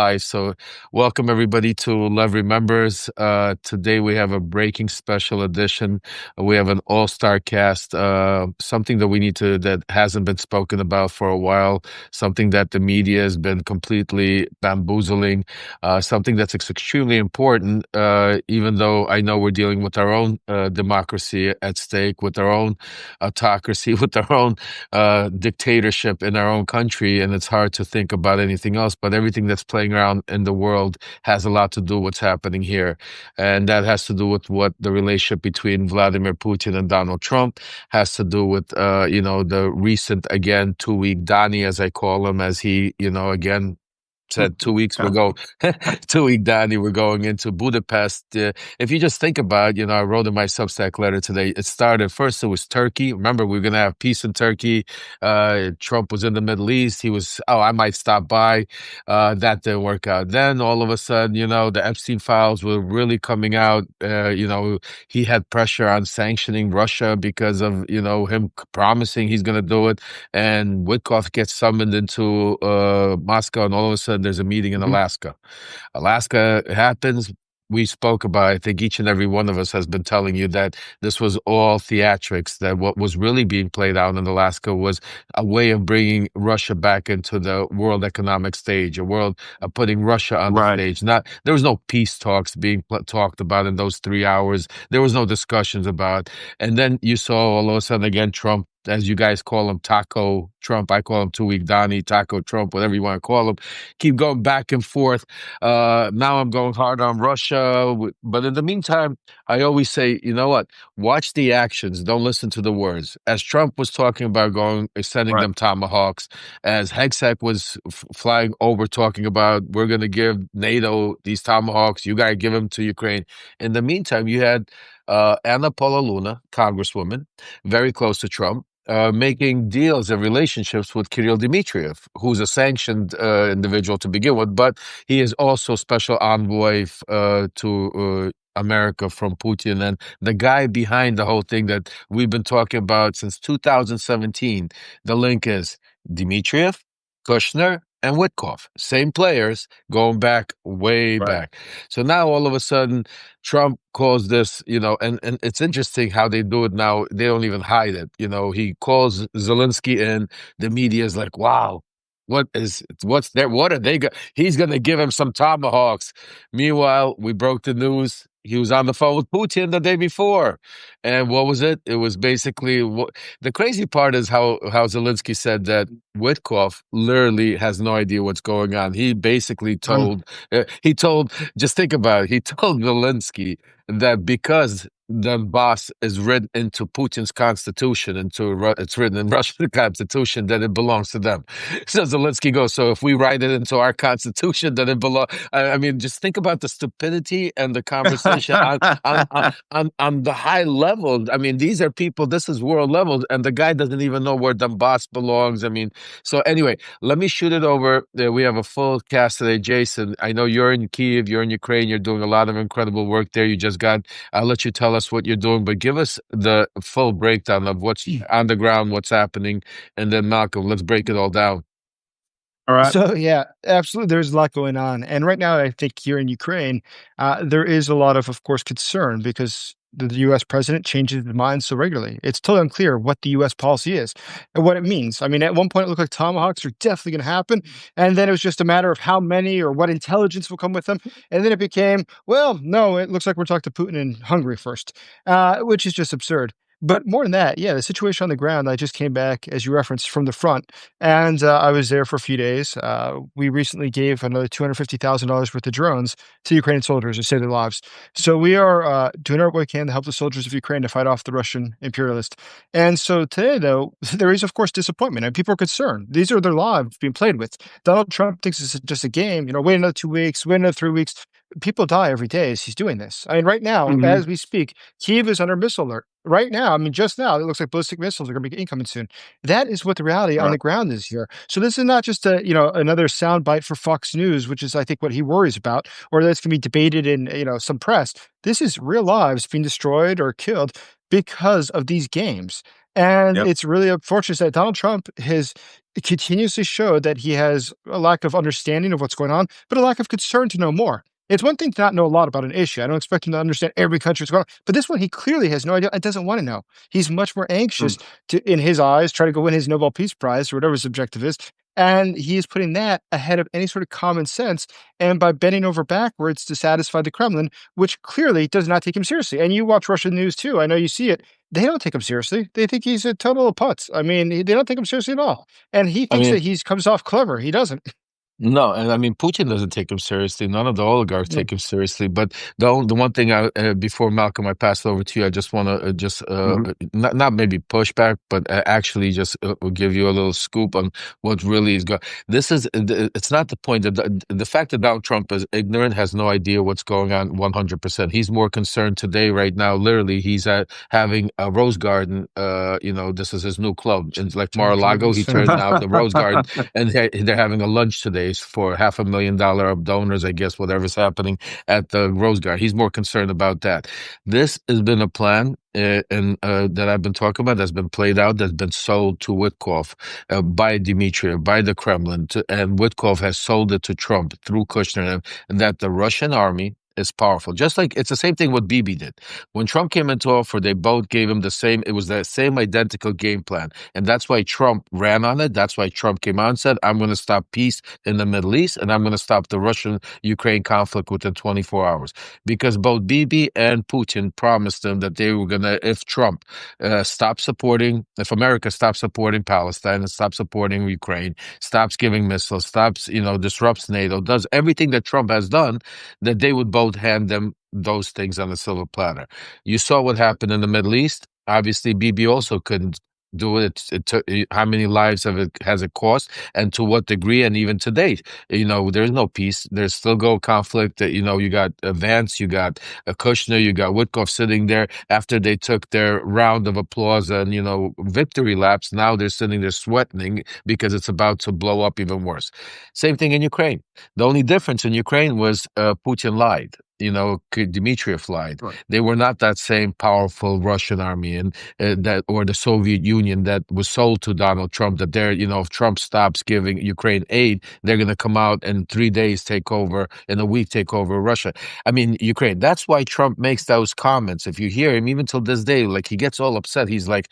live. So, welcome everybody to Lev Remembers. Today we have a breaking special edition. We have an all-star cast, something that we need to, that hasn't been spoken about for a while, something that the media has been completely bamboozling, something that's extremely important, even though I know we're dealing with our own democracy at stake, with our own autocracy, with our own dictatorship in our own country, and it's hard to think about anything else. But everything that's playing around in the world has a lot to do with what's happening here, and that has to do with what the relationship between Vladimir Putin and Donald Trump has to do with, the recent again 2 week Donny, as I call him, as he, again said 2 weeks Yeah. ago, 2 week Danny, we're going into Budapest. If you just think about, I wrote in my Substack letter today, it started first, it was Turkey. Remember, we are going to have peace in Turkey. Trump was in the Middle East. He was, oh, I might stop by. That didn't work out. Then all of a sudden, the Epstein files were really coming out. He had pressure on sanctioning Russia because of, him promising he's going to do it. And Witkoff gets summoned into Moscow, and all of a sudden there's a meeting in Mhm. Alaska. Alaska happens. We spoke about, I think each and every one of us has been telling you that this was all theatrics, that what was really being played out in Alaska was a way of bringing Russia back into the world economic stage, a world of putting Russia on the Right. stage. Not, there was no peace talks being talked about in those 3 hours. There was no discussions about. And then you saw all of a sudden again Trump, as you guys call him, Taco Trump. I call him 2 week Donnie, Taco Trump, whatever you want to call him. Keep going back and forth. Now I'm going hard on Russia. But in the meantime, I always say, you know what? Watch the actions. Don't listen to the words. As Trump was talking about sending Right. them Tomahawks, as Hegseth was flying over talking about, we're going to give NATO these Tomahawks. You got to give them to Ukraine. In the meantime, you had Anna Paula Luna, Congresswoman, very close to Trump, making deals and relationships with Kirill Dmitriev, who's a sanctioned individual to begin with, but he is also special envoy to America from Putin, and the guy behind the whole thing that we've been talking about since 2017. The link is Dmitriev, Kushner, and Witkoff. Same players going back, way Right. back. So now all of a sudden, Trump calls this, and it's interesting how they do it now. They don't even hide it. He calls Zelensky in. The media is like, wow, what's there? What are they he's going to give him some tomahawks. Meanwhile, we broke the news. He was on the phone with Putin the day before. And what was it? It was basically the crazy part is how Zelensky said that Witkoff literally has no idea what's going on. He basically told, just think about it. He told Zelensky that because Donbass is written into Putin's constitution, it's written in Russian constitution, that it belongs to them. So Zelensky goes, so if we write it into our constitution, then it belongs. I mean, just think about the stupidity and the conversation on the high level. I mean, these are people, this is world level, and the guy doesn't even know where Donbass belongs. I mean, so anyway, let me shoot it over. We have a full cast today. Jason, I know you're in Kyiv, you're in Ukraine, you're doing a lot of incredible work there. I'll let you tell us what you're doing, but give us the full breakdown of what's on the ground, what's happening, and then Malcolm, let's break it all down. All right. So yeah, absolutely. There's a lot going on, and right now, I think here in Ukraine, there is a lot of course, concern because the U.S. president changes his mind so regularly. It's totally unclear what the U.S. policy is and what it means. I mean, at one point, it looked like tomahawks are definitely going to happen, and then it was just a matter of how many or what intelligence will come with them, and then it became, well, no, it looks like we're talking to Putin in Hungary first, which is just absurd. But more than that, yeah, the situation on the ground. I just came back, as you referenced, from the front, and I was there for a few days. We recently gave another $250,000 worth of drones to Ukrainian soldiers to save their lives. So we are doing what we can to help the soldiers of Ukraine to fight off the Russian imperialist. And so today, though, there is, of course, disappointment, and people are concerned. These are their lives being played with. Donald Trump thinks it's just a game. Wait another 2 weeks, wait another 3 weeks. People die every day as he's doing this. I mean, right now, Mhm. as we speak, Kyiv is under missile alert. Right now, I mean, just now, it looks like ballistic missiles are going to be incoming soon. That is what the reality on Right. the ground is here. So this is not just another soundbite for Fox News, which is I think what he worries about, or that's going to be debated in some press. This is real lives being destroyed or killed because of these games. And Yep. it's really unfortunate that Donald Trump has continuously showed that he has a lack of understanding of what's going on, but a lack of concern to know more. It's one thing to not know a lot about an issue. I don't expect him to understand every country what's going on, but this one he clearly has no idea and doesn't want to know. He's much more anxious to, in his eyes, try to go win his Nobel Peace Prize or whatever his objective is. And he is putting that ahead of any sort of common sense. And by bending over backwards to satisfy the Kremlin, which clearly does not take him seriously. And you watch Russian news too. I know you see it. They don't take him seriously. They think he's a total putz. I mean, they don't take him seriously at all. And he I thinks that mean, he comes off clever. He doesn't. no, and I mean Putin doesn't take him seriously. None of the oligarchs No. take him seriously. But the one thing before Malcolm, I pass it over to you. I just want to just Mhm. not maybe push back, but actually just give you a little scoop on what really is going. This is it's not the point that the fact that Donald Trump is ignorant, has no idea what's going on 100%. He's more concerned today, right now. Literally, he's at having a rose garden. This is his new club. It's like Mar-a-Lago. He Jeez. turned now the rose garden, and they're having a lunch today for $500,000 of donors, I guess, whatever's happening at the Rose Garden. He's more concerned about that. This has been a plan. And that I've been talking about, that's been played out, that's been sold to Witkoff by Dmitriev, by the Kremlin, and Witkoff has sold it to Trump through Kushner, and that the Russian army is powerful. Just like it's the same thing what Bibi did. When Trump came into office, they both gave him it was the same identical game plan. And that's why Trump ran on it. That's why Trump came out and said, I'm going to stop peace in the Middle East and I'm going to stop the Russian-Ukraine conflict within 24 hours. Because both Bibi and Putin promised him that they were going to, if Trump if America stops supporting Palestine and stops supporting Ukraine, stops giving missiles, stops, disrupts NATO, does everything that Trump has done, that they would both hand them those things on a silver platter. You saw what happened in the Middle East. Obviously, Bibi also couldn't do it. It took how many lives has it cost, and to what degree? And even today, there's no peace. There's still go conflict. You got Vance, you got Kushner, you got Witkoff sitting there after they took their round of applause and victory laps. Now they're sitting there sweating because it's about to blow up even worse. Same thing in Ukraine. The only difference in Ukraine was Putin lied. Dmitriev lied. Right. They were not that same powerful Russian army, and that or the Soviet Union that was sold to Donald Trump. That if Trump stops giving Ukraine aid, they're going to come out in 3 days, take over in a week, take over Russia. I mean, Ukraine. That's why Trump makes those comments. If you hear him, even till this day, like he gets all upset. He's like,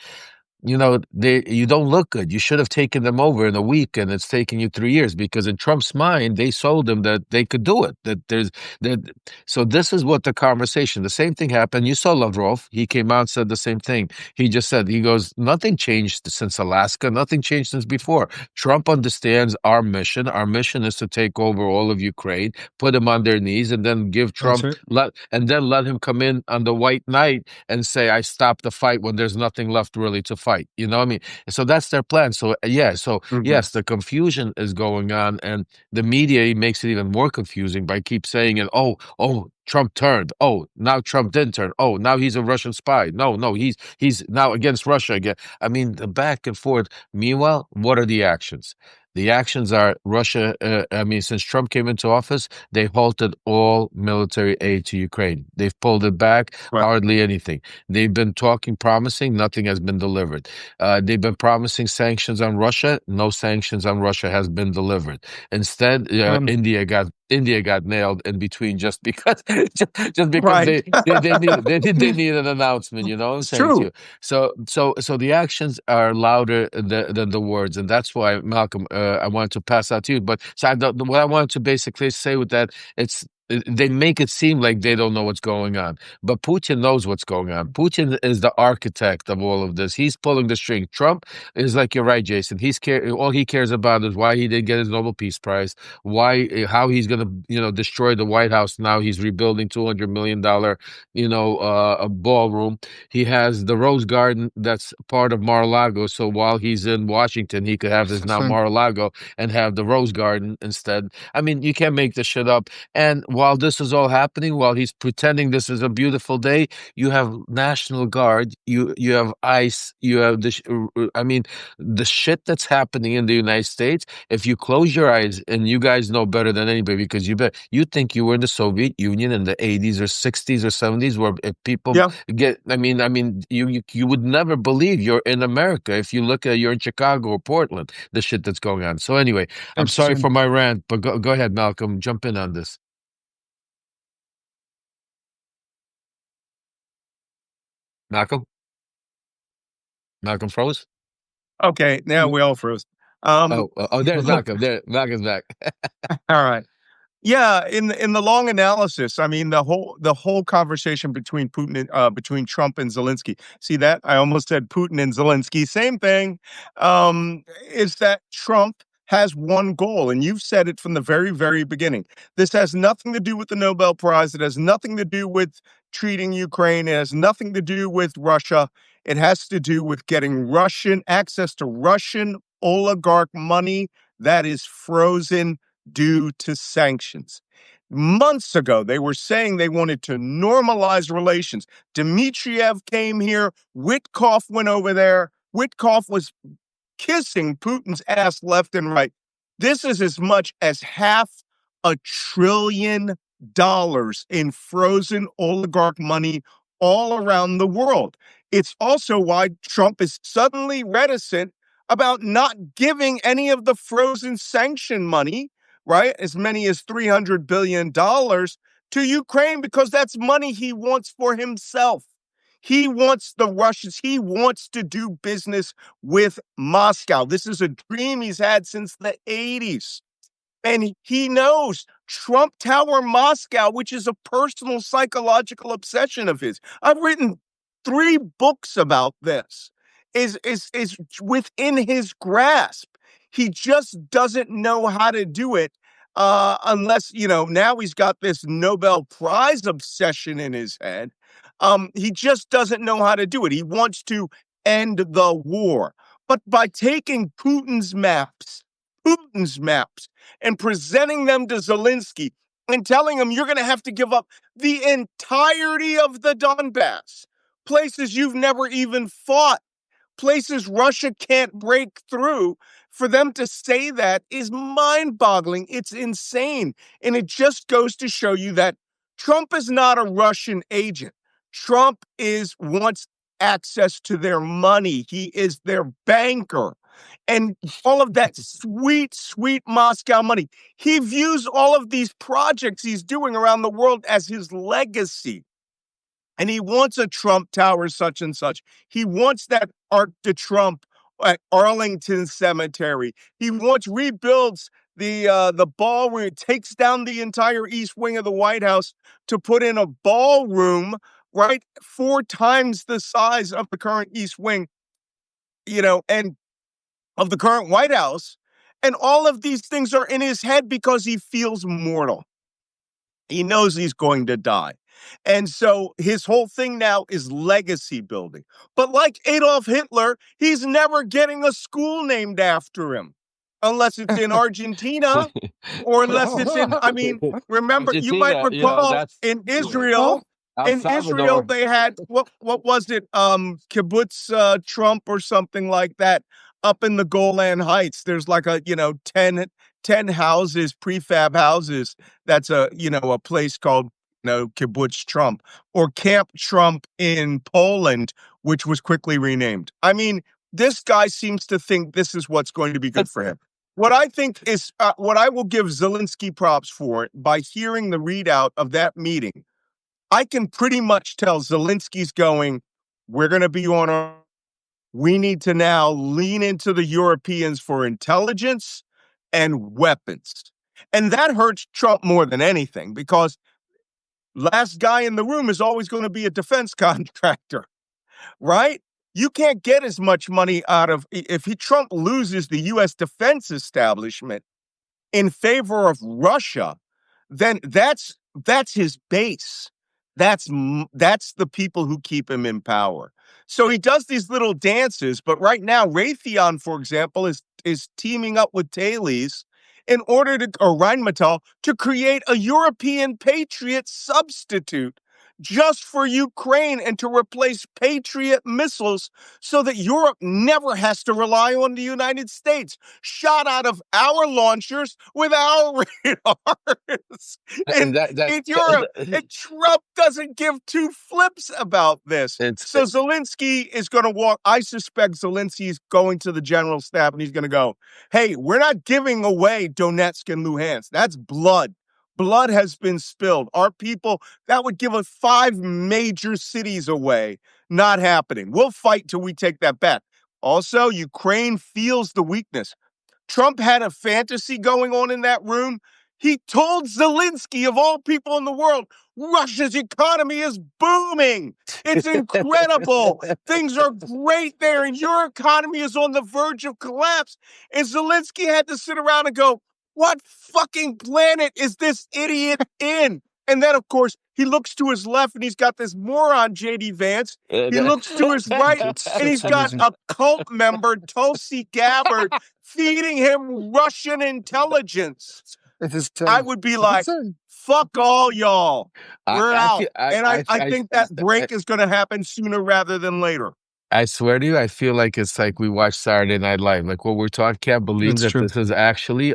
you don't look good. You should have taken them over in a week, and it's taking you 3 years, because in Trump's mind, they sold him that they could do it. That. So this is what the conversation. The same thing happened. You saw Lavrov. He came out and said the same thing. He just said, he goes, nothing changed since Alaska. Nothing changed since before. Trump understands our mission. Our mission is to take over all of Ukraine, put him on their knees, and then give That's Trump it. let him come in on the white knight and say, I stopped the fight when there's nothing left really to fight. You know what I mean? So that's their plan. So yeah, so Mhm. yes, the confusion is going on, and the media makes it even more confusing by keep saying it. Oh, Trump turned. Oh, now Trump didn't turn. Oh, now he's a Russian spy. No, he's now against Russia again. I mean, the back and forth. Meanwhile, what are the actions? The actions are Russia. I mean, since Trump came into office, they halted all military aid to Ukraine. They've pulled it back, Right. hardly anything. They've been talking, promising, nothing has been delivered. They've been promising sanctions on Russia. No sanctions on Russia has been delivered. Instead, Um, India got nailed in between just because just because right. they need an announcement. You know what I'm It's saying to true. you? So the actions are louder than the words, and that's why, Malcolm, I wanted to pass out to you. But so what I wanted to basically say with that, they make it seem like they don't know what's going on. But Putin knows what's going on. Putin is the architect of all of this. He's pulling the string. Trump is like, you're right, Jason. All he cares about is why he didn't get his Nobel Peace Prize, how he's going to, destroy the White House. Now he's rebuilding $200 million, a ballroom. He has the Rose Garden that's part of Mar-a-Lago. So while he's in Washington, he could have his now Listen, Mar-a-Lago and have the Rose Garden instead. I mean, you can't make this shit up. And while this is all happening, while he's pretending this is a beautiful day, you have National Guard, you have ICE, you have I mean, the shit that's happening in the United States. If you close your eyes, and you guys know better than anybody, because you think you were in the Soviet Union in the 80s or 60s or 70s, where if people Yeah, get, you would never believe you're in America if you look at you're in Chicago or Portland, the shit that's going on. So anyway, I'm sorry for interesting. my rant, but go ahead, Malcolm, jump in on this. Malcolm, Malcolm froze. Okay, now we all froze. There's Malcolm. There, Malcolm's back. All right. Yeah, in the long analysis, I mean the whole conversation between Trump and Zelensky. See that? I almost said Putin and Zelensky, same thing. Is that Trump has one goal, and you've said it from the very, very beginning. This has nothing to do with the Nobel Prize. It has nothing to do with treating Ukraine. It has nothing to do with Russia. It has to do with getting Russian access to Russian oligarch money that is frozen due to sanctions. Months ago, they were saying they wanted to normalize relations. Dmitriev came here. Witkoff went over there. Witkoff was kissing Putin's ass left and right. This is as much as $500 billion in frozen oligarch money all around the world. It's also why Trump is suddenly reticent about not giving any of the frozen sanction money, right? As many as $300 billion to Ukraine, because that's money he wants for himself. He wants the Russians. He wants to do business with Moscow. This is a dream he's had since the 80s. And he knows Trump Tower Moscow, which is a personal psychological obsession of his. I've written 3 books about this. Is within his grasp. He just doesn't know how to do it unless, now he's got this Nobel Prize obsession in his head. He just doesn't know how to do it. He wants to end the war. But by taking Putin's maps, and presenting them to Zelensky and telling him you're going to have to give up the entirety of the Donbass, places you've never even fought, places Russia can't break through. For them to say that is mind-boggling. It's insane. And it just goes to show you that Trump is not a Russian agent. Trump wants access to their money. He is their banker. And all of that sweet, sweet Moscow money. He views all of these projects he's doing around the world as his legacy. And he wants a Trump Tower, such and such. He wants that Arc de Trump at Arlington Cemetery. He rebuilds the ballroom. It takes down the entire east wing of the White House to put in a ballroom, right, 4 times the size of the current east wing, and of the current White House. And all of these things are in his head because he feels mortal. He knows he's going to die. And so his whole thing now is legacy building. But like Adolf Hitler, he's never getting a school named after him unless it's in Argentina or unless it's remember, you might Argentina, recall that's in Israel. El In Israel, Salvador. they had what was it? Kibbutz Trump or something like that up in the Golan Heights. There's like a 10 houses, prefab houses. That's a place called Kibbutz Trump or Camp Trump in Poland, which was quickly renamed. I mean, this guy seems to think this is what's going to be good for him. What I think is what I will give Zelensky props for it by hearing the readout of that meeting. I can pretty much tell Zelensky's going, we're going to be on our, we need to now lean into the Europeans for intelligence and weapons. And that hurts Trump more than anything because last guy in the room is always going to be a defense contractor, right? You can't get as much money out of, if Trump loses the U.S. defense establishment in favor of Russia, then that's his base. That's the people who keep him in power. So he does these little dances, but right now Raytheon, for example, is teaming up with Thales in order to, or Rheinmetall, to create a European Patriot substitute just for Ukraine and to replace Patriot missiles so that Europe never has to rely on the United States, shot out of our launchers with our radars And in Europe. And Trump doesn't give two flips about this. it's So Zelensky is going to walk. I suspect Zelensky is going to the general staff and he's going to go, hey, we're not giving away Donetsk and Luhansk. That's blood. Blood has been spilled. Our people, that would give us 5 major cities away. Not happening. We'll fight till we take that back. Also, Ukraine feels the weakness. Trump had a fantasy going on in that room. He told Zelensky, of all people in the world, Russia's economy is booming. It's incredible. Things are great there, and your economy is on the verge of collapse. And Zelensky had to sit around and go, what fucking planet is this idiot in? And then, of course, he looks to his left and he's got this moron, J.D. Vance. He looks to his right and he's got amazing. a cult member, Tulsi Gabbard, feeding him Russian intelligence. It is I would be like, fuck all y'all. We're out. And I think that break is going to happen sooner rather than later. I swear to you, I feel like it's like we watch Saturday Night Live. Like what we're talking, can't believe That's that true. this is actually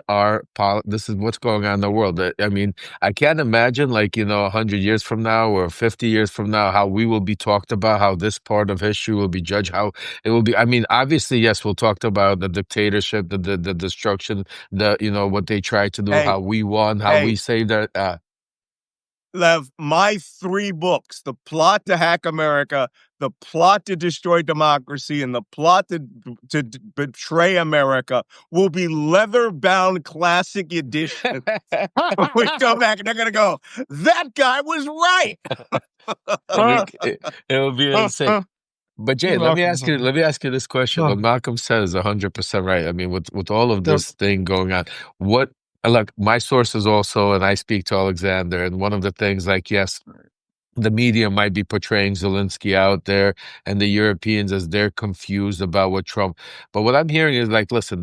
this is what's going on in the world. I mean, I can't imagine like, 100 years from now or 50 years from now, how we will be talked about, how this part of history will be judged, how it will be. I mean, obviously, yes, we'll talk about the dictatorship, the destruction, what they tried to do, Hey, how we won, how we saved our, Lev, my 3 books, The Plot to Hack America, The Plot to Destroy Democracy, and The Plot to Betray America, will be leather-bound classic edition. We go back and they're going to go, that guy was right. It'll be insane. But Jay, let me ask you this question. What Oh, Malcolm says is 100% right. I mean, with all of the- this thing going on, what look, my sources also, and I speak to Alexander, and one of the things, like, yes, the media might be portraying Zelensky out there and the Europeans as they're confused about what Trump. But what I'm hearing is like, listen,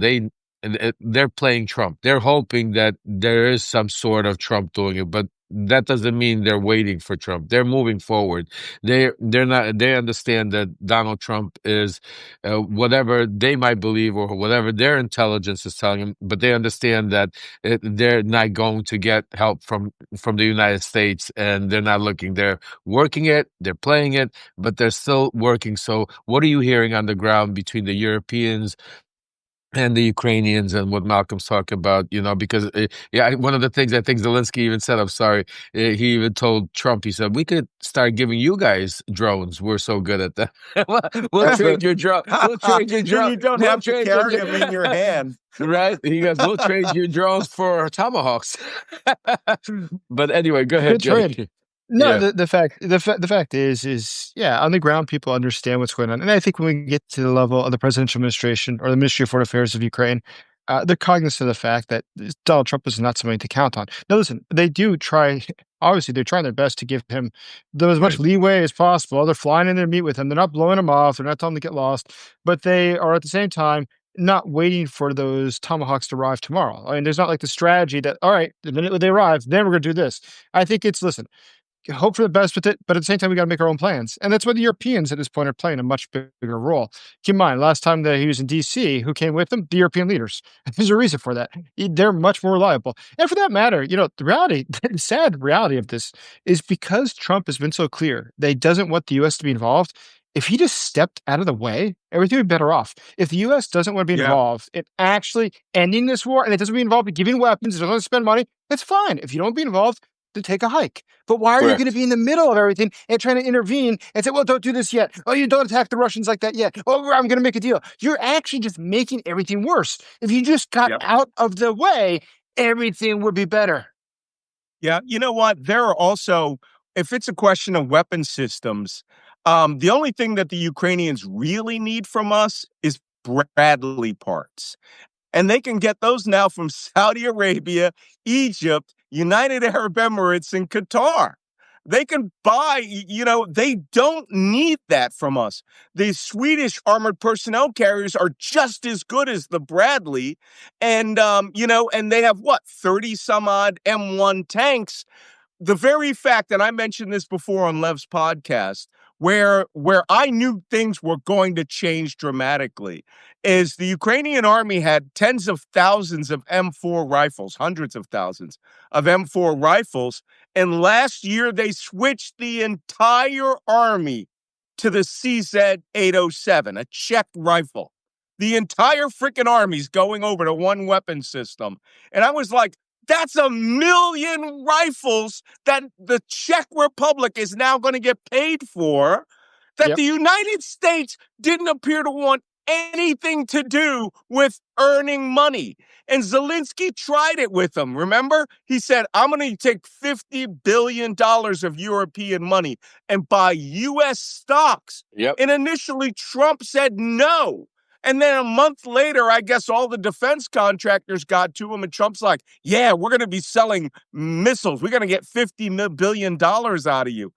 they're playing Trump. They're hoping that there is some sort of Trump doing it, but that doesn't mean they're waiting for Trump. They're moving forward. They're not. They understand that Donald Trump is whatever they might believe or whatever their intelligence is telling them, but they understand that they're not going to get help from the United States, and they're not looking. They're working it. They're playing it, but they're still working. So, what are you hearing on the ground between the Europeans and the Ukrainians and what Malcolm's talking about, because yeah, one of the things I think Zelensky even said, I'm sorry, he even told Trump, he said, we could start giving you guys drones. We're so good at that. We'll trade your drone. We'll trade your drone. You don't have to carry them in your hand. Right? He goes, we'll trade your drones for tomahawks. But anyway, go ahead, good trade. Jay. No, Yeah. the fact is, yeah, on the ground, people understand what's going on, and I think when we get to the level of the presidential administration or the Ministry of Foreign Affairs of Ukraine, they're cognizant of the fact that Donald Trump is not somebody to count on. Now, listen, they do try. Obviously, they're trying their best to give him as much leeway as possible. They're flying in there to meet with him. They're not blowing him off. They're not telling him to get lost, but they are at the same time not waiting for those tomahawks to arrive tomorrow. I mean, there's not like the strategy that, all right, the minute they arrive, then we're going to do this. I think it's, listen, hope for the best with it, but at the same time, we got to make our own plans. And that's where the Europeans at this point are playing a much bigger role. Keep in mind, last time that he was in DC, who came with him? The European leaders. There's a reason for that. They're much more reliable. And for that matter, the reality, the sad reality of this is because Trump has been so clear that he doesn't want the US to be involved. If he just stepped out of the way, everything would be better off. If the US doesn't want to be involved in actually ending this war, and it doesn't be involved in giving weapons, it doesn't want to spend money, that's fine. If you don't want to be involved, to take a hike. But why are you going to be in the middle of everything and trying to intervene and say, well, don't do this yet. Oh, you don't attack the Russians like that yet. Oh, I'm going to make a deal. You're actually just making everything worse. If you just got out of the way, everything would be better. Yeah, you know what? There are also, if it's a question of weapon systems, the only thing that the Ukrainians really need from us is Bradley parts. And they can get those now from Saudi Arabia, Egypt, United Arab Emirates, and Qatar. They can buy, they don't need that from us. The Swedish armored personnel carriers are just as good as the Bradley. And, and they have what, 30 some odd M1 tanks. The very fact, and I mentioned this before on Lev's podcast, where I knew things were going to change dramatically, is the Ukrainian army had tens of thousands of M4 rifles, hundreds of thousands of M4 rifles, and last year they switched the entire army to the CZ-807, a Czech rifle. The entire freaking army's going over to one weapon system. And I was like, that's 1,000,000 rifles that the Czech Republic is now going to get paid for, that Yep. the United States didn't appear to want anything to do with earning money. And Zelensky tried it with them, remember? He said, I'm going to take $50 billion of European money and buy U.S. stocks. Yep. And initially, Trump said no. And then a month later, I guess all the defense contractors got to him, and Trump's like, yeah, we're going to be selling missiles. We're going to get $50 billion out of you.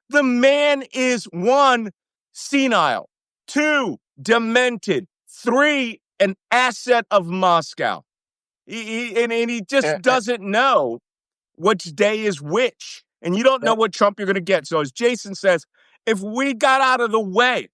The man is, 1, senile, 2, demented, 3, an asset of Moscow. He just doesn't know which day is which. And you don't know what Trump you're going to get. So as Jason says, if we got out of the way,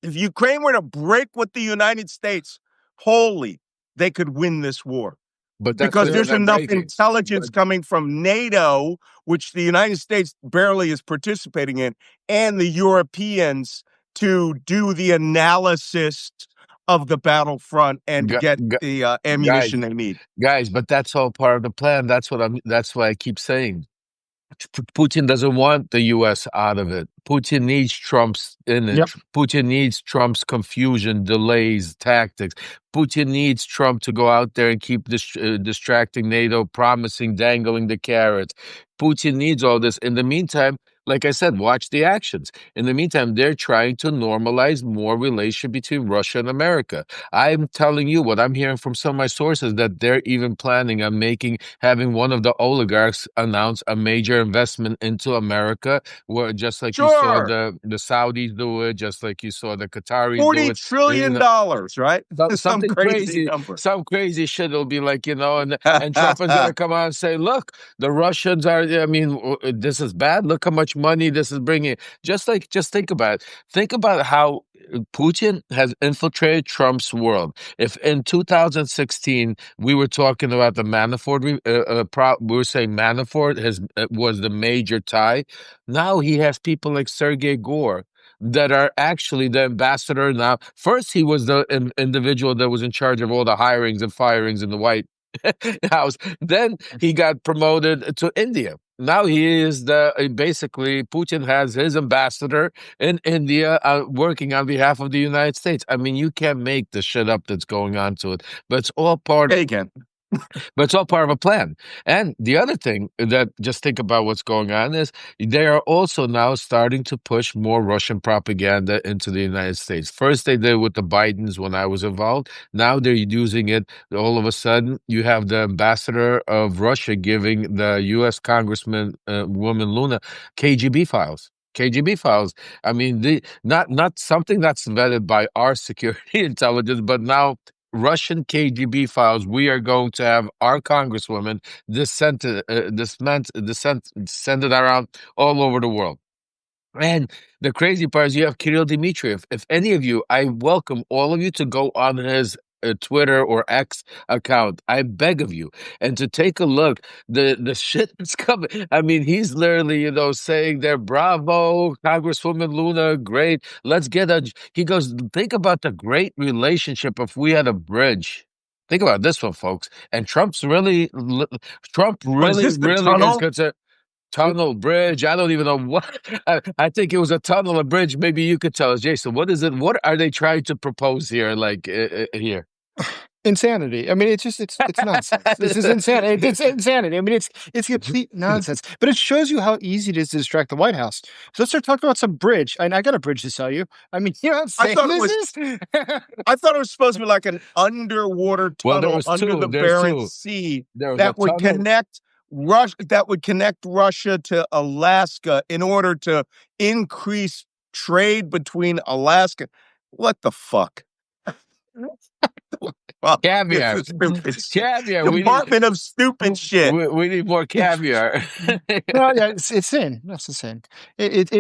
if Ukraine were to break with the United States wholly, they could win this war. But because there's enough intelligence coming from NATO, which the United States barely is participating in, and the Europeans to do the analysis of the battlefront and get the ammunition they need. Guys, but that's all part of the plan. That's why I keep saying. Putin doesn't want the U.S. out of it. Putin needs Trump's in it. Yep. Putin needs Trump's confusion, delays, tactics. Putin needs Trump to go out there and keep distracting NATO, promising, dangling the carrots. Putin needs all this. In the meantime, like I said, watch the actions. In the meantime, they're trying to normalize more relation between Russia and America. I'm telling you what I'm hearing from some of my sources, that they're even planning on having one of the oligarchs announce a major investment into America, where just like you saw the Saudis do it, just like you saw the Qataris do it. $40 trillion, right? Something crazy number. Some crazy shit will be like, and Trump is going to come out and say, look, the Russians are, this is bad. Look how much money this is bringing. Just think about it. Think about how Putin has infiltrated Trump's world. If in 2016 we were talking about the Manafort, we were saying Manafort was the major tie. Now he has people like Sergei Gore that are actually the ambassador now. First, he was the individual that was in charge of all the hirings and firings in the White House. Then he got promoted to India. Now he is basically Putin has his ambassador in India working on behalf of the United States. I mean, you can't make the shit up that's going on to it, but it's all part. But it's all part of a plan. And the other thing that, just think about what's going on, is they are also now starting to push more Russian propaganda into the United States. First, they did with the Bidens when I was involved. Now they're using it. All of a sudden, you have the ambassador of Russia giving the U.S. Congressman, woman Luna, KGB files. KGB files. I mean, not something that's vetted by our security intelligence, but now Russian KGB files. We are going to have our congresswomen send it around all over the world. And the crazy part is you have Kirill Dmitriev. If any of you, I welcome all of you to go on his Twitter or X account. I beg of you, and to take a look. The shit that's coming. I mean, he's literally, saying there, bravo, Congresswoman Luna, great. Let's get he goes, think about the great relationship if we had a bridge. Think about this one, folks. And Trump really is concerned. Tunnel, bridge. I don't even know what. I think it was a tunnel, a bridge. Maybe you could tell us, Jason. What is it? What are they trying to propose here? Here. Insanity. I mean, it's nonsense. This is insanity. It's insanity. I mean, it's complete nonsense. But it shows you how easy it is to distract the White House. So let's start talking about some bridge. And I got a bridge to sell you. I mean, you know what I'm saying? I thought it was supposed to be like an underwater tunnel under the Bering Sea that would connect that would connect Russia to Alaska in order to increase trade between Alaska. What the fuck? Well, this Caviar. is stupid shit. Caviar. Department of stupid shit. We need more caviar. Well, yeah, it's insane. That's insane. But it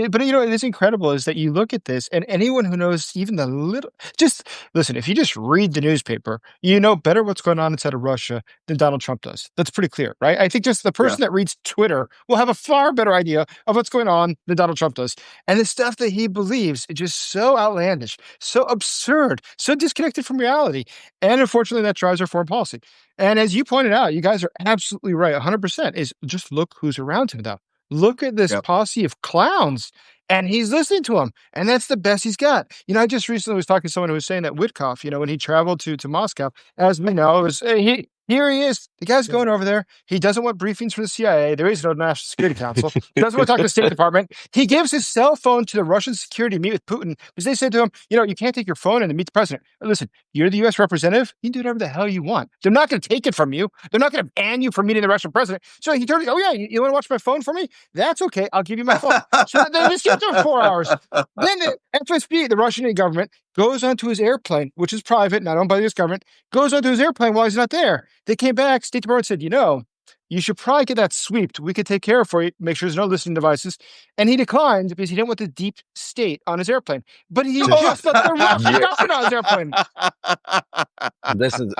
is incredible is that you look at this, and anyone who knows even the little, just listen. If you just read the newspaper, you know better what's going on inside of Russia than Donald Trump does. That's pretty clear, right? I think just the Yeah. person that reads Twitter will have a far better idea of what's going on than Donald Trump does. And the stuff that he believes is just so outlandish, so absurd, so disconnected from reality. And unfortunately, that drives our foreign policy. And as you pointed out, you guys are absolutely right. 100% is just look who's around him now. Look at this Yep. posse of clowns, and he's listening to them, and that's the best he's got. I just recently was talking to someone who was saying that Witkoff, when he traveled to Moscow, as we know, it was here he is. The guy's going over there. He doesn't want briefings from the CIA. There is no National Security Council. He doesn't want to talk to the State Department. He gives his cell phone to the Russian security to meet with Putin because they said to him, you can't take your phone in to meet the president. Listen, you're the U.S. representative. You can do whatever the hell you want. They're not going to take it from you. They're not going to ban you from meeting the Russian president. So he told me, oh, yeah, you want to watch my phone for me? That's okay. I'll give you my phone. So they just kept him 4 hours. Then the FSB, the Russian government, goes onto his airplane, which is private, not owned by the U.S. government, goes onto his airplane while he's not there. They came back, State Department said, you should probably get that sweeped. We could take care of it for you, make sure there's no listening devices. And he declined because he didn't want the deep state on his airplane. But he just let the Russian Yeah. government on his airplane. This is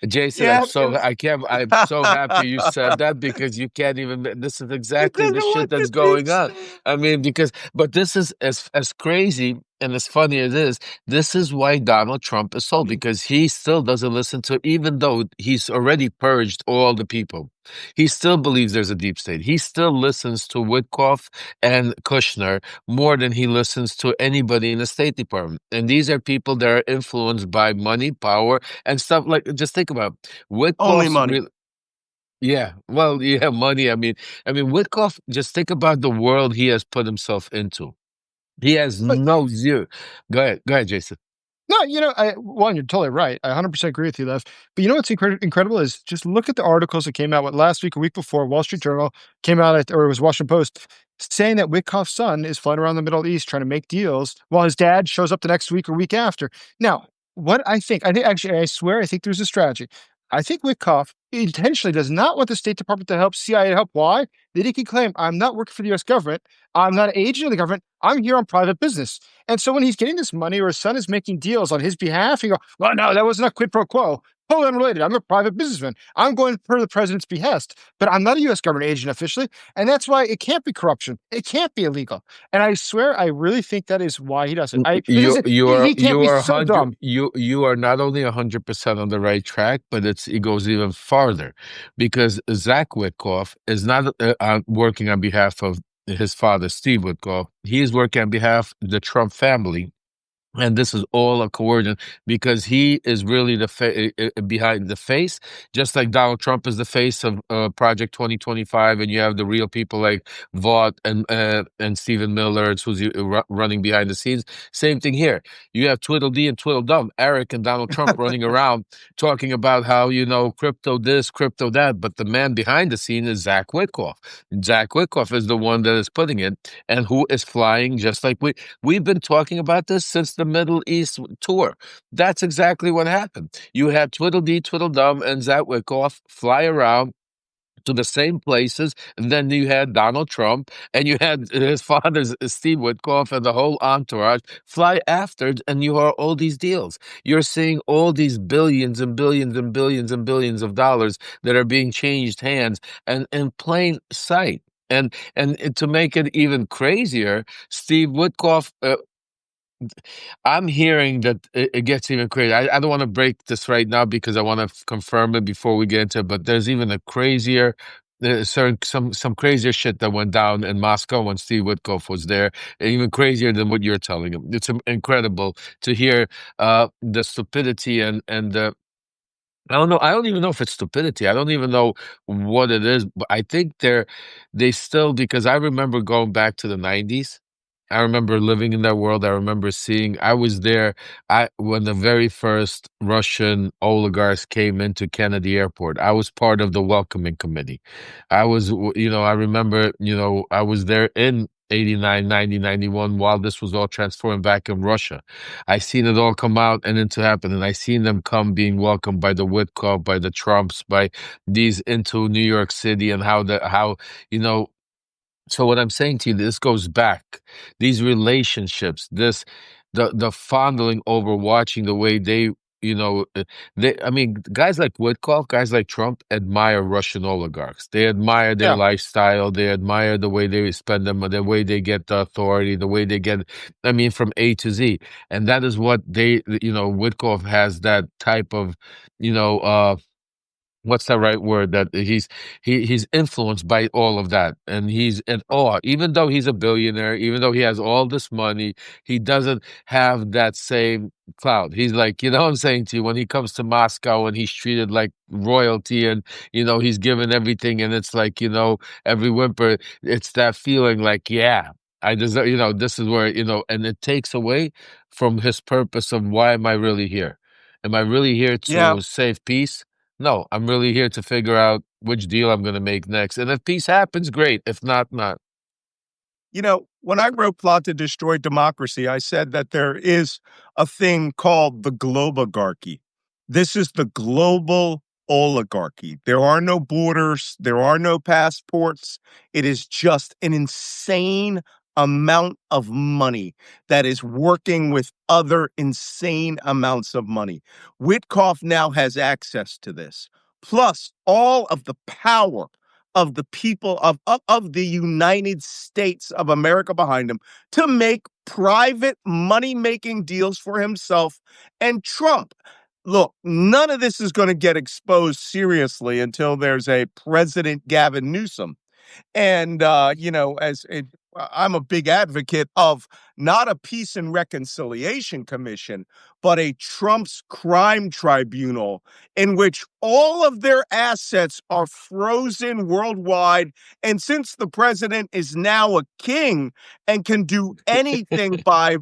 Jason. Yeah. I'm so happy you said that because you can't even. This is exactly the doesn't shit want that's the going deep on. state. I mean, but this is as crazy and as funny as it is. This is why Donald Trump is sold because he still doesn't listen to, even though he's already purged all the people. He still believes there's a deep state. He still listens to Witkoff and Kushner more than he listens to anybody in the State Department. And these are people that are influenced by money, power, and stuff like. Just think about it. Only Witkoff's money. yeah, well, yeah, money. I mean, Witkoff. Just think about the world he has put himself into. He has But no zero. Go ahead, Jason. no, you're totally right. I 100% agree with you, Lev. But what's incredible is just look at the articles that came out last week or week before. Wall Street Journal came out, or it was Washington Post, saying that Witkoff's son is flying around the Middle East trying to make deals while his dad shows up the next week or week after. Now, what I think actually, I swear, I think there's a strategy. I think Witkoff intentionally does not want the State Department to help, CIA to help. Why? That he can claim, I'm not working for the US government. I'm not an agent of the government. I'm here on private business. And so when he's getting this money or his son is making deals on his behalf, he go, well, no, that wasn't a quid pro quo. Totally unrelated. I'm a private businessman. I'm going per the president's behest, but I'm not a U.S. government agent officially. And that's why it can't be corruption. It can't be illegal. And I swear, I really think that is why he does it. You you are He can't you be are so 100 dumb. you are not only 100% on the right track, but it goes even farther because Zach Witkoff is not working on behalf of his father, Steve Witkoff. He is working on behalf of the Trump family. And this is all a coordinate because he is really behind the face, just like Donald Trump is the face of Project 2025, and you have the real people like Vaught and Stephen Miller, who's running behind the scenes. Same thing here. You have Tweedledee and Tweedledum, Eric and Donald Trump running around talking about how crypto this, crypto that, but the man behind the scene is Zach Witkoff. Zach Witkoff is the one that is putting it, and who is flying just like we've been talking about this since the Middle East tour. That's exactly what happened. You had Tweedledee, Tweedledum, and Zach Wickoff fly around to the same places, and then you had Donald Trump, and you had his father's Steve Witkoff, and the whole entourage fly after, and you are all these deals. You're seeing all these billions and billions and billions and billions of dollars that are being changed hands, and in plain sight. And to make it even crazier, Steve Witkoff. I'm hearing that it gets even crazier. I don't want to break this right now because I want to confirm it before we get into it. But there's even a crazier, some crazier shit that went down in Moscow when Steve Witkoff was there, and even crazier than what you're telling him. It's incredible to hear the stupidity and the. I don't know. I don't even know if it's stupidity. I don't even know what it is. But I think they still, because I remember going back to the 90s. I remember living in that world. I remember seeing, I was there when the very first Russian oligarchs came into Kennedy Airport. I was part of the welcoming committee. I remember, I was there in 89, 90, 91 while this was all transforming back in Russia. I seen it all come out and into happen. And I seen them come being welcomed by the Witkoff, by the Trumps, by these into New York City and you know, so what I'm saying to you, this goes back. These relationships, the fondling over watching the way I mean, guys like Woodcock, guys like Trump admire Russian oligarchs. They admire their Yeah. lifestyle. They admire the way they spend them, the way they get the authority, the way they get, I mean, from A to Z. And that is what Woodcock has that type of, you know, what's the right word, that he's influenced by all of that, and he's in awe. Even though he's a billionaire, even though he has all this money, he doesn't have that same clout. He's like, you know what I'm saying to you, when he comes to Moscow and he's treated like royalty, and he's given everything, and it's like, every whimper, it's that feeling like, yeah, I deserve, this is where, and it takes away from his purpose of, why am I really here? Am I really here Yeah. to save peace? No, I'm really here to figure out which deal I'm going to make next. And if peace happens, great. If not, not. When I wrote Plot to Destroy Democracy, I said that there is a thing called the globagarchy. This is the global oligarchy. There are no borders, there are no passports. It is just an insane amount of money that is working with other insane amounts of money. Witkoff now has access to this, plus all of the power of the people of the United States of America behind him to make private money-making deals for himself and Trump. Look, none of this is going to get exposed seriously until there's a President Gavin Newsom. And, I'm a big advocate of not a peace and reconciliation commission, but a Trump's crime tribunal in which all of their assets are frozen worldwide. And since the president is now a king and can do anything by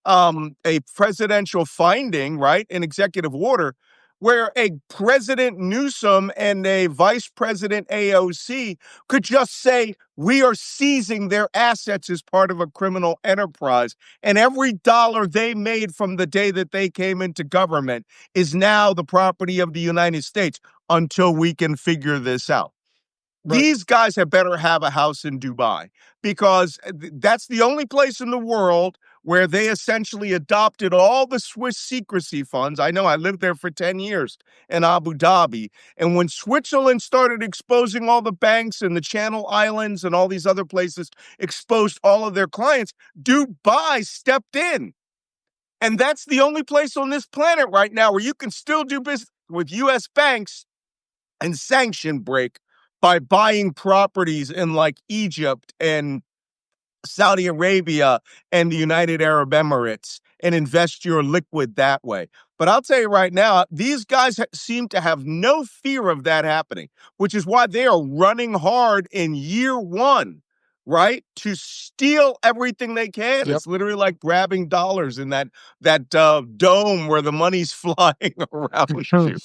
a presidential finding, right, an executive order, where a President Newsom and a Vice President AOC could just say, we are seizing their assets as part of a criminal enterprise. And every dollar they made from the day that they came into government is now the property of the United States until we can figure this out. Right. These guys had better have a house in Dubai, because that's the only place in the world where they essentially adopted all the Swiss secrecy funds. I know, I lived there for 10 years in Abu Dhabi. And when Switzerland started exposing all the banks and the Channel Islands and all these other places, exposed all of their clients, Dubai stepped in. And that's the only place on this planet right now where you can still do business with U.S. banks and sanction break by buying properties in like Egypt and Saudi Arabia and the United Arab Emirates and invest your liquid that way. But I'll tell you right now, these guys seem to have no fear of that happening, which is why they are running hard in year one, right, to steal everything they can. Yep. It's literally like grabbing dollars in that dome where the money's flying around you.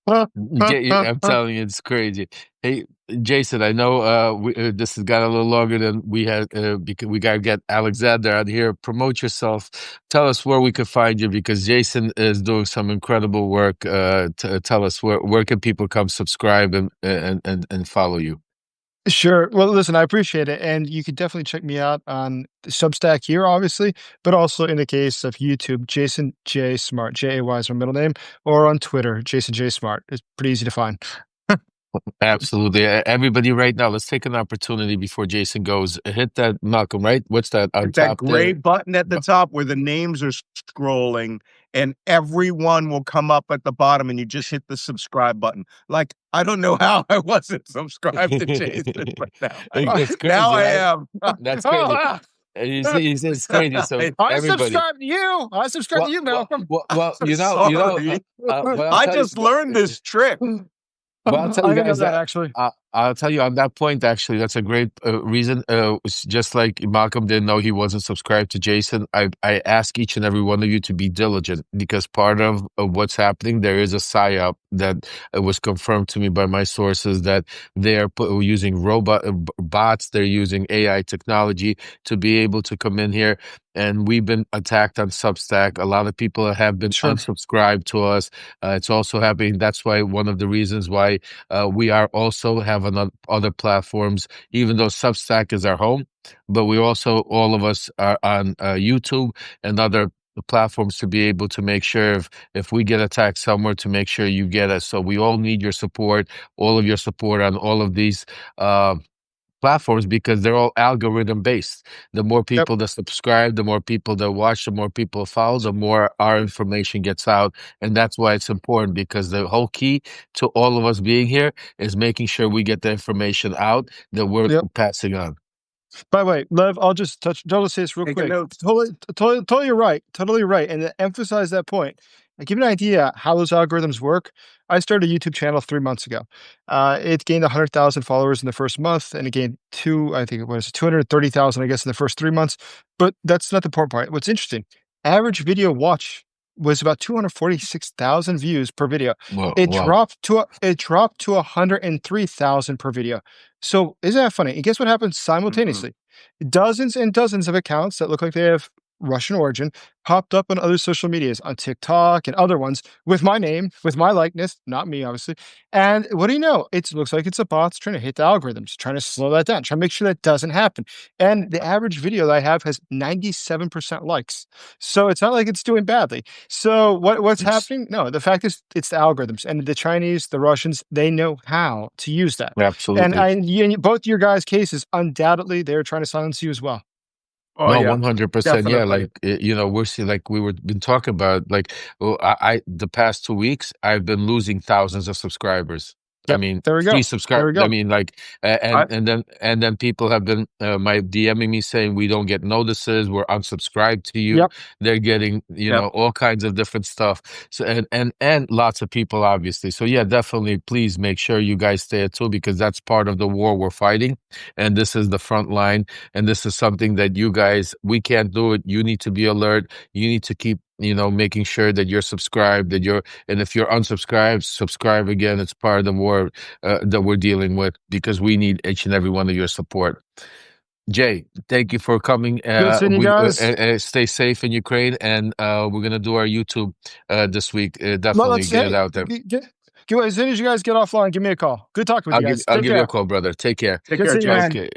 I'm telling you, it's crazy. Hey, Jason, I know this has got a little longer than we had, because we got to get Alexander out here. Promote yourself. Tell us where we could find you, because Jason is doing some incredible work. Tell us where can people come subscribe and follow you. Sure. Well, listen, I appreciate it. And you could definitely check me out on Substack here, obviously, but also in the case of YouTube, Jason J Smart, Jay is my middle name, or on Twitter, Jason J Smart. It's pretty easy to find. Absolutely. Everybody right now, let's take an opportunity before Jason goes. Hit that, Malcolm, right? What's that on That top gray there? button at the top where the names are scrolling, and everyone will come up at the bottom, and you just hit the subscribe button. Like, I don't know how I wasn't subscribed to Jason, but It's now crazy, I right? am. That's crazy. And you see, it's crazy. So I everybody, subscribe to you. I subscribe to you, Malcolm. Sorry. what I'll I tell you, just learned this trick. well, I'll tell I you didn't know guys that that actually. I'll tell you on that point, actually, that's a great reason. It's just like Malcolm didn't know he wasn't subscribed to Jason. I ask each and every one of you to be diligent because part of what's happening, there is a psyop that was confirmed to me by my sources that they are using bots, they're using AI technology to be able to come in here. And we've been attacked on Substack. A lot of people have been Sure. unsubscribed to us. It's also happening. That's why one of the reasons why we are also have on other platforms, even though Substack is our home, but we also, all of us are on YouTube and other platforms to be able to make sure if we get attacked somewhere to make sure you get us. So we all need your support, all of your support on all of these platforms because they're all algorithm based. The more Yep. people that subscribe, the more people that watch, the more people follow, the more our information gets out. And that's why it's important because the whole key to all of us being here is making sure we get the information out that we're Yep. passing on. By the way, Lev, I'll just say this real Taking quick. notes. Totally right. Totally right. And to emphasize that point, and give you an idea how those algorithms work. I started a YouTube channel 3 months ago. It gained 100,000 followers in the first month, and it gained I think it was 230,000, I guess, in the first 3 months. But that's not the important part. What's interesting, average video watch was about 246,000 views per video. Well, wow. It dropped to 103,000 per video. So isn't that funny? And guess what happens simultaneously? Dozens and dozens of accounts that look like they have Russian origin popped up on other social medias, on TikTok and other ones, with my name, with my likeness, not me, obviously. And what do you know? It looks like it's a bot's trying to hit the algorithms, trying to slow that down, trying to make sure that doesn't happen. And the average video that I have has 97% likes. So it's not like it's doing badly. So what's It's happening? No, the fact is it's the algorithms, and the Chinese, the Russians, they know how to use that. And absolutely. both your guys' cases, undoubtedly, they're trying to silence you as well. Oh No, yeah, 100%. Yeah, definitely. like we're seeing, like we were been talking about, like the past 2 weeks, I've been losing thousands of subscribers. I Yep. mean, There we free go. There subscribe. we I go. mean, like, I and then people have been my DMing me saying we don't get notices, we're unsubscribed to you. Yep. They're getting, Yep. all kinds of different stuff. So and lots of people, obviously. So yeah, definitely, please make sure you guys stay too because that's part of the war we're fighting, and this is the front line. And this is something that you guys, we can't do it. You need to be alert. You need to keep, making sure that you're subscribed, and if you're unsubscribed, subscribe again. It's part of the war that we're dealing with because we need each and every one of your support. Jay, thank you for coming. Good seeing you guys. Stay safe in Ukraine, and we're gonna do our YouTube this week. Well, Definitely let's get it hey, out there. as soon as you guys get offline, give me a call. Good talking with you guys. I'll Take give you a care. call, brother. Take care. take Good care, seeing you, Jay. man. Okay,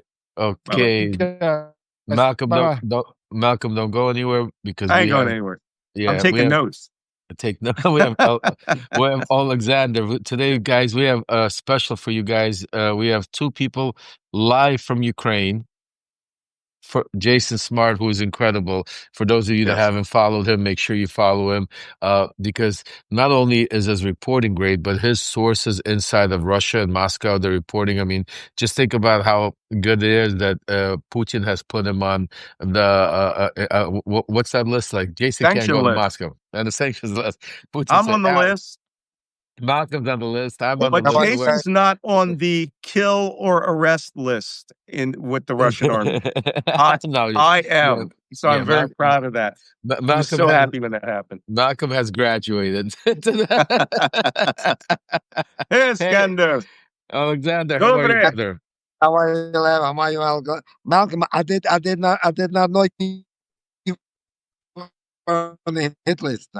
Bye-bye. okay. Bye Malcolm, bye. Malcolm, don't go anywhere because I ain't we going have, anywhere. I'm yeah, we taking have notes. take no, we have Alexander today, guys. We have a special for you guys. We have two people live from Ukraine. For Jason Smart, who is incredible. For those of you that Yes. haven't followed him, make sure you follow him because not only is his reporting great, but his sources inside of Russia and Moscow, the reporting. I mean, just think about how good it is that Putin has put him on the what's that list like? Jason can't Sanction go to list. Moscow and the sanctions list. Putin I'm said, on the list, Malcolm's on the list. I'm on the but How about list. you guys? Jason's not on the kill or arrest list with the Russian army. I No, I yeah, am. So yeah. I'm very proud of that. I was Malcolm so has happy when that happened. Malcolm has graduated. Hey, Hey, Skander. Alexander, how are you, Dobre. brother? How are you, Lev? How are you, Malcolm? I did not know you were on the hit list.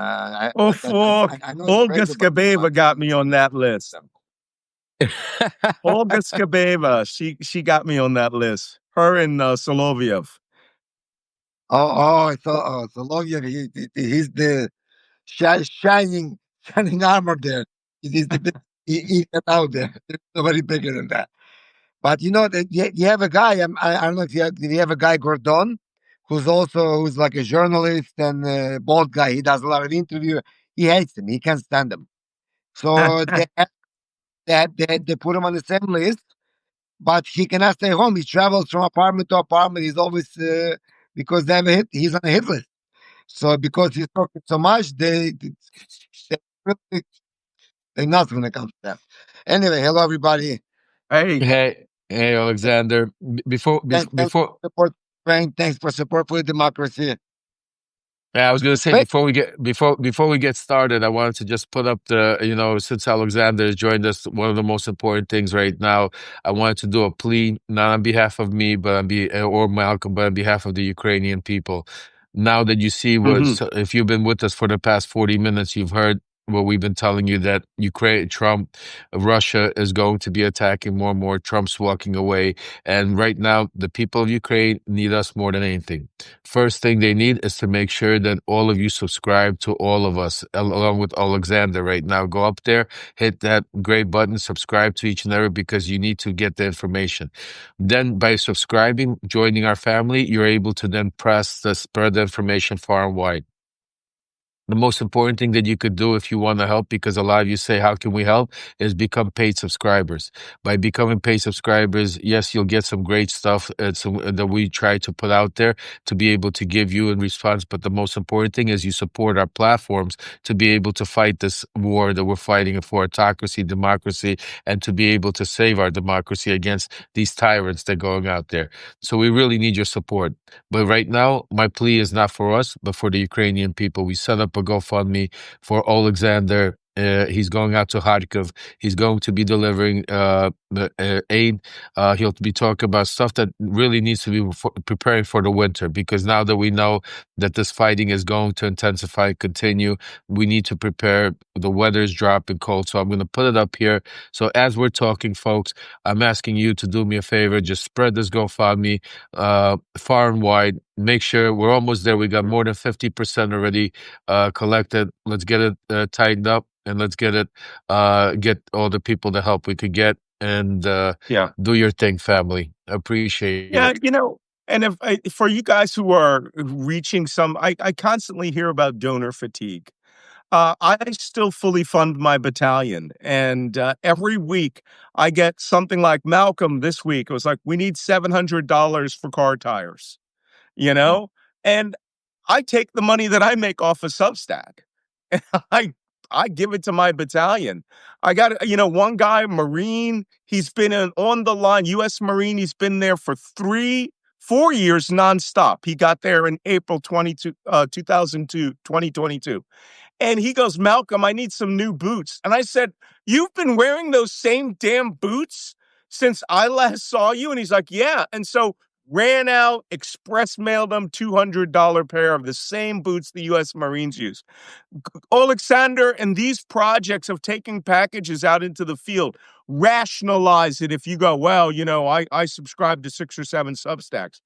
Oh, fuck. I know it's Olga crazy, but Skabeva got me on that list. Olga Skabeva, she got me on that list. Her and Soloviev. so long. He's the shining armor there. He's the big. He got out there. There's nobody bigger than that. But you have a guy. I don't know if did you have a guy Gordon, who's like a journalist and a bald guy. He does a lot of interview. He hates him. He can't stand him. So they put him on the same list, but he cannot stay home. He travels from apartment to apartment. He's always because they have a hit. He's on a hit list. So because he's talking so much, they they're not going to come to that. Anyway, hello everybody. Hey, Hey, Alexander. Thanks Before, for support, Ukraine. Thanks for support for democracy. yeah, I was gonna say Wait. before we get started, I wanted to just put up since Alexander has joined us, one of the most important things right now, I wanted to do a plea, not on behalf of me, but or Malcolm, but on behalf of the Ukrainian people. Now that you see mhm. if you've been with us for the past 40 minutes, you've heard what we've been telling you that Russia is going to be attacking more and more. Trump's walking away, and right now, the people of Ukraine need us more than anything. First thing they need is to make sure that all of you subscribe to all of us, along with Alexander right now. Go up there, hit that gray button, subscribe to each and every, because you need to get the information. Then by subscribing, joining our family, you're able to then press the spread the information far and wide. The most important thing that you could do if you want to help, because a lot of you say, how can we help? Is become paid subscribers. By becoming paid subscribers, yes, you'll get some great stuff that we try to put out there to be able to give you in response. But the most important thing is you support our platforms to be able to fight this war that we're fighting for autocracy, democracy, and to be able to save our democracy against these tyrants that are going out there. So we really need your support. But right now, my plea is not for us, but for the Ukrainian people. We set up a GoFundMe for Alexander. He's going out to Kharkiv. He's going to be delivering aid. He'll be talking about stuff that really needs to be preparing for the winter, because now that we know that this fighting is going to intensify, continue, we need to prepare. The weather's dropping cold. So I'm going to put it up here. So as we're talking, folks, I'm asking you to do me a favor. Just spread this GoFundMe far and wide. Make sure we're almost there. We got more than 50% already collected. Let's get it tightened up, and let's get all the people the help we could get, and Yeah. do your thing, family. Appreciate Yeah, it. and for you guys who are reaching I constantly hear about donor fatigue. I still fully fund my battalion, and every week I get something like Malcolm this week. It was like, we need $700 for car tires, you know? And I take the money that I make off of Substack, and I give it to my battalion. I got, one guy, Marine, he's been on the line, U.S. Marine, he's been there for 4 years nonstop. He got there in April 2002, 2022. And he goes, Malcolm, I need some new boots. And I said, you've been wearing those same damn boots since I last saw you? And he's like, yeah. And so ran out, express mailed them $200 pair of the same boots the U.S. Marines use. Alexander and these projects of taking packages out into the field, rationalize it if you go, well, I subscribe to 6 or 7 Substacks.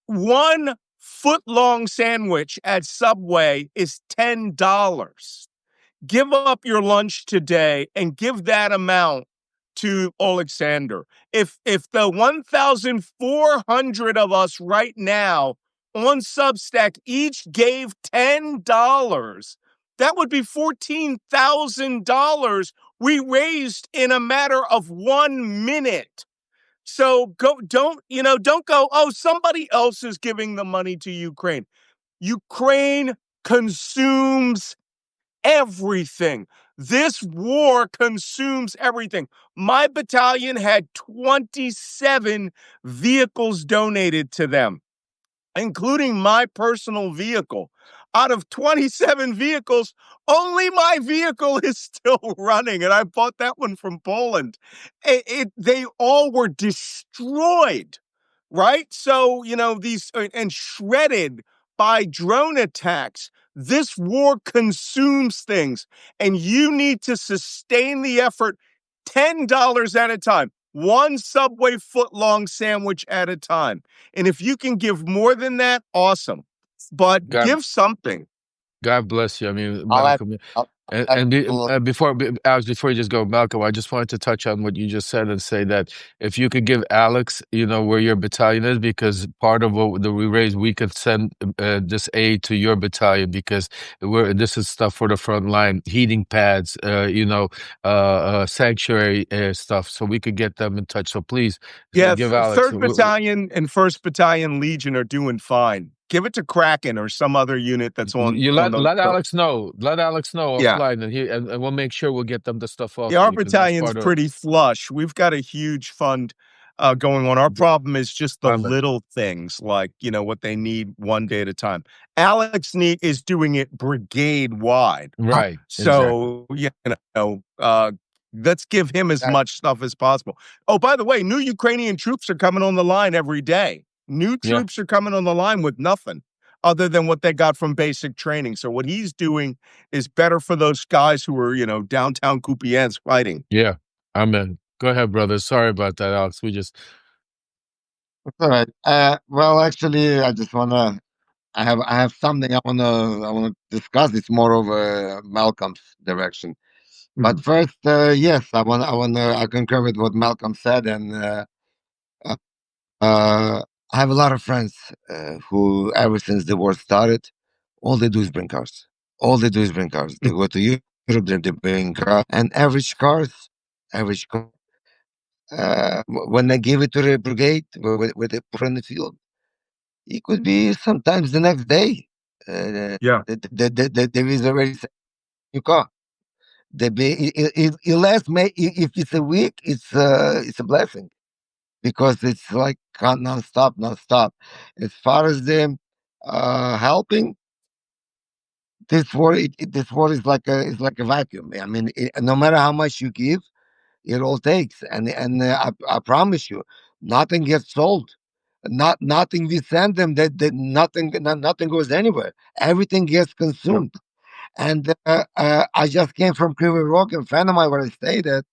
One foot-long sandwich at Subway is $10. Give up your lunch today and give that amount to Alexander. If the 1,400 of us right now on Substack each gave $10, that would be $14,000 we raised in a matter of 1 minute. So don't go, oh, somebody else is giving the money to Ukraine. Ukraine consumes everything. This war consumes everything. My battalion had 27 vehicles donated to them, including my personal vehicle. Out of 27 vehicles, only my vehicle is still running, and I bought that one from Poland. They all were destroyed, right? So, these and shredded by drone attacks. This war consumes things, and you need to sustain the effort $10 at a time, one Subway foot-long sandwich at a time. And if you can give more than that, awesome. But God, give something. God bless you. I mean, I'll add, Malcolm. I'll And, add and be, a little. Alex, before you just go, Malcolm, I just wanted to touch on what you just said and say that if you could give Alex, where your battalion is, because part of what we raise, we could send this aid to your battalion, because this is stuff for the front line, heating pads, sanctuary stuff, so we could get them in touch. So please Yeah, give Alex. 3rd Battalion and 1st Battalion Legion are doing fine. Give it to Kraken or some other unit that's You on let those let shows. Alex know. Let Alex know Yeah. offline, and we'll make sure we'll get them the stuff Yeah, our also because that's battalion's part of. pretty flush. We've got a huge fund going on. Our problem is just the I'm little things, like what they need one day at a time. Alex is doing it brigade wide, right, exactly. so let's give him as much stuff as possible. Oh, by the way, new Ukrainian troops are coming on the line every day. New Yeah, troops are coming on the line with nothing other than what they got from basic training. So what he's doing is better for those guys who are, downtown Kupiansk fighting. yeah. Amen. Go ahead, brother. Sorry about that, Alex. We just. All right. Well, actually, I just wanna. I have something I wanna discuss. It's more of Malcolm's direction. But Mhm. first, yes, I concur with what Malcolm said, and uh, I have a lot of friends who, ever since the war started, all they do is bring cars. All they do is bring cars. They go to Europe, they bring cars, and average car. When they give it to the brigade, where they put in the field, it could be sometimes the next day. Yeah. There is already a new car. It lasts. If it's a week, it's a blessing because it's like non-stop, non-stop. As far as them helping, this war is like a vacuum. I mean, no matter how much you give, it all takes, and I promise you, nothing gets sold. Nothing we send them that nothing goes anywhere. Everything gets Yeah. consumed. And I just came from Krivi Rock, a friend of mine where I stayed at.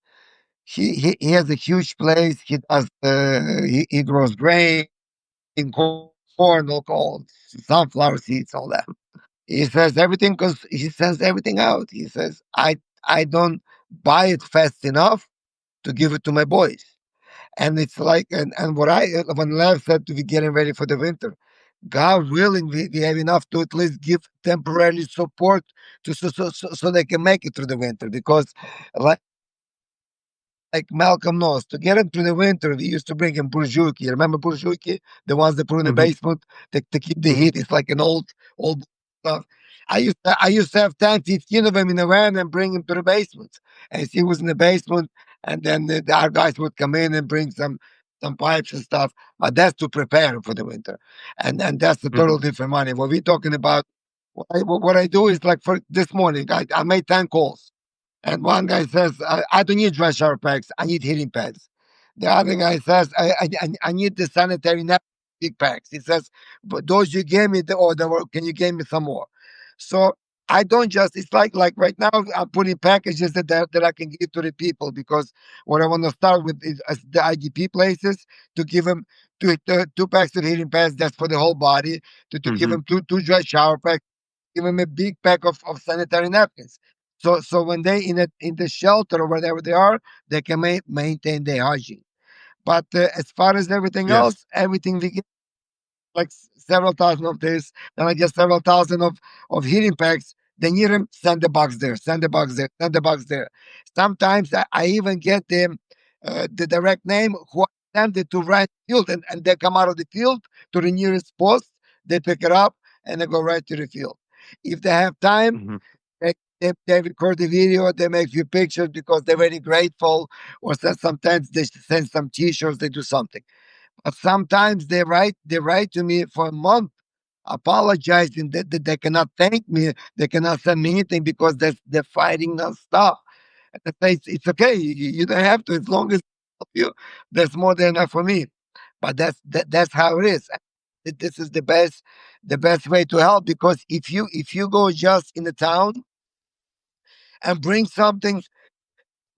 He has a huge place. He grows grain, corn, all sunflower seeds, all that. He says everything because he sends everything out. He says I don't buy it fast enough to give it to my boys. And it's like, and what when Lev said to be getting ready for the winter, God willing, we have enough to at least give temporary support so they can make it through the winter. Because, like Malcolm knows, to get him through the winter, we used to bring him burjuki. Remember burjuki? The ones they put in the Hmm. basement to keep the heat. It's like an old stuff. I used to have 10, 15 of them in a van and bring him to the basement. As he was in the basement, and then our guys would come in and bring some pipes and stuff. But that's to prepare him for the winter, and that's a Hmm. total different money. What we're talking about, what I do is like for this morning, I made 10 calls. And one guy says, I don't need dry shower packs. I need heating pads. The other guy says, I need the sanitary napkin big packs. He says, but those you gave me, the order, can you give me some more? So I don't just, it's like right now, I'm putting packages that I can give to the people because what I want to start with is the IDP places to give them two packs of heating pads. That's for the whole body. To give Hmm. them two dry shower packs, give them a big pack of sanitary napkins. So when they in the shelter or wherever they are, they can maintain their hygiene. But as far as everything Yes. else, everything we get like several thousand of this, then I get several thousand of heating packs. They need them, send the box there, send the box there, send the box there. Sometimes I even get them the direct name who I send it to right field, and they come out of the field to the nearest post. They pick it up and they go right to the field. If they have time, Hmm. they record the video, they make few pictures because they're very grateful, or sometimes they send some T-shirts, they do something. But sometimes they write to me for a month, apologizing that they cannot thank me, they cannot send me anything because they're fighting nonstop. And I say it's okay, you don't have to as long as I help you. That's more than enough for me. But that's how it is. This is the best way to help because if you go just in the town and bring something.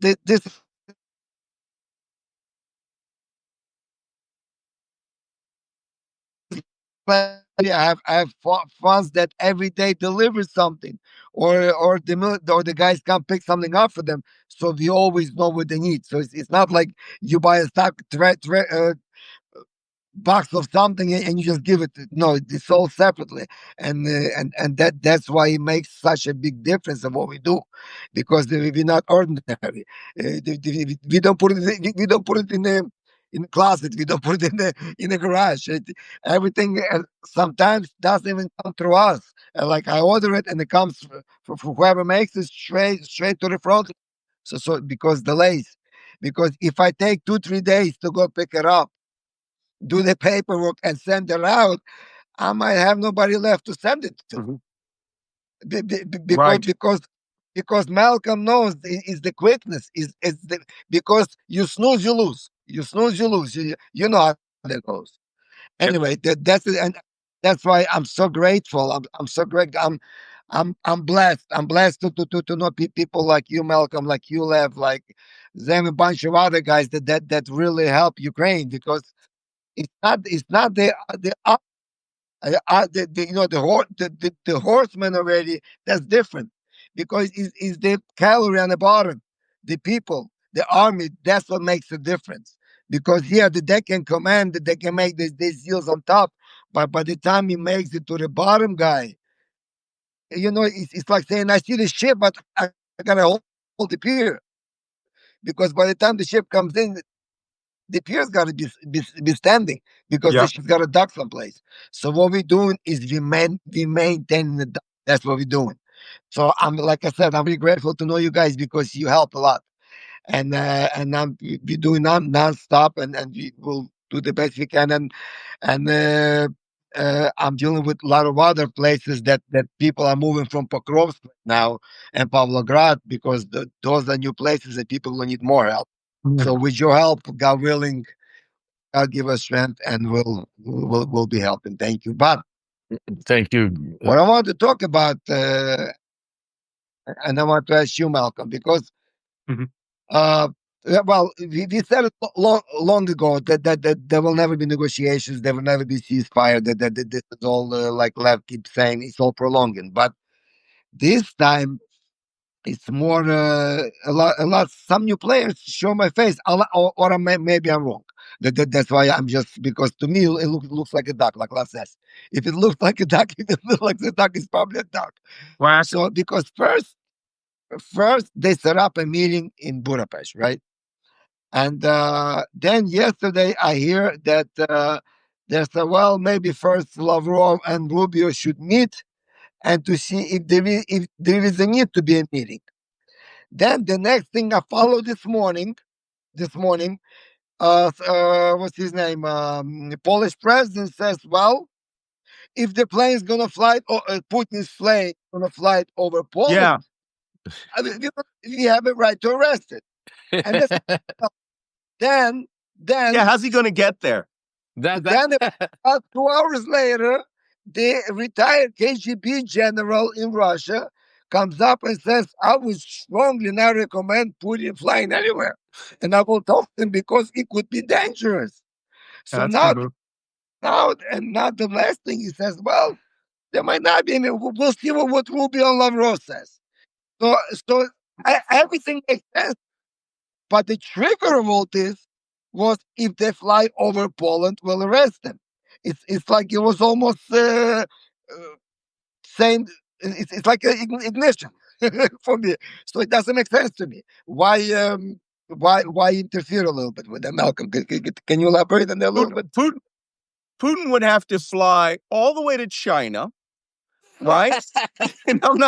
This I have funds that every day deliver something, or the guys come pick something up for them, so we always know what they need. So it's not like you buy a stock box of something and you just give it. No, it's sold separately, and that's why it makes such a big difference of what we do, because we're not ordinary. We don't put it. We don't put it in. in the closet. We don't put it in the garage. Everything sometimes doesn't even come through us. Like I order it and it comes for whoever makes it straight to the front. So because delays, because if I take 2 3 days to go pick it up, do the paperwork and send it out, I might have nobody left to send it to. Mhm. Because Right. because Malcolm knows is the quickness is the because you snooze you lose, you snooze you lose, you know how that goes. Anyway, that's it, and that's why I'm so grateful. I'm so great. I'm blessed. I'm blessed to know people like you, Malcolm, like you, Lev, like them, a bunch of other guys that really help Ukraine, because it's not the the horsemen already. That's different, because it's the cavalry on the bottom, the people, the army. That's what makes the difference. Because here they can command, they can make these deals on top, but by the time he makes it to the bottom guy, it's like saying, I see the ship, but I gotta hold the pier, because by the time the ship comes in, the pier's got to be standing, because the Yep. ship's got to dock someplace. So what we're doing is we maintain the dock. That's what we're doing. So I'm, like I said, I'm really grateful to know you guys, because you help a lot, and we doing non-stop, and we will do the best we can, and I'm dealing with a lot of other places that people are moving from Pokrovsk now and Pavlograd, because those are new places that people will need more help. So with your help, God willing, God give us strength, and we'll be helping. Thank you. But Thank you. what I want to talk about, and I want to ask you, Malcolm, because Mhm. uh, well, we said it long ago that there will never be negotiations, there will never be ceasefire. That this is all, like Lev keeps saying, it's all prolonging. But this time, it's more a lot. Some new players show my face, or maybe I'm wrong. That's why I'm just, because to me it looks like a duck, like Lav says. If it looks like a duck, if it looks like the duck, it's probably a duck. Quack. So because first they set up a meeting in Budapest, right? And then yesterday I hear that they said, well, maybe first Lavrov and Rubio should meet, and to see if there is a need to be a meeting. Then the next thing I follow this morning, what's his name? The Polish president says, well, if the plane is gonna fly, or Putin's plane gonna fly over Yeah. Poland, I mean, we have a right to arrest it. And then, Yeah. then, How's he going to get there? then about 2 hours later, the retired KGB general in Russia comes up and says, I would strongly not recommend Putin flying anywhere. And I will talk to him because it could be dangerous. So That's a now, good move. now the last thing he says, well, there might not be any, we'll see what Rubio and Lavrov says. So everything makes sense. But the trigger of all this was, if they fly over Poland, we'll arrest them. It's like it was almost saying, it's like ignition for me. So it doesn't make sense to me. Why interfere a little bit with them, Malcolm? Can you elaborate on that a little bit? Putin would have to fly all the way to China, right? And I'm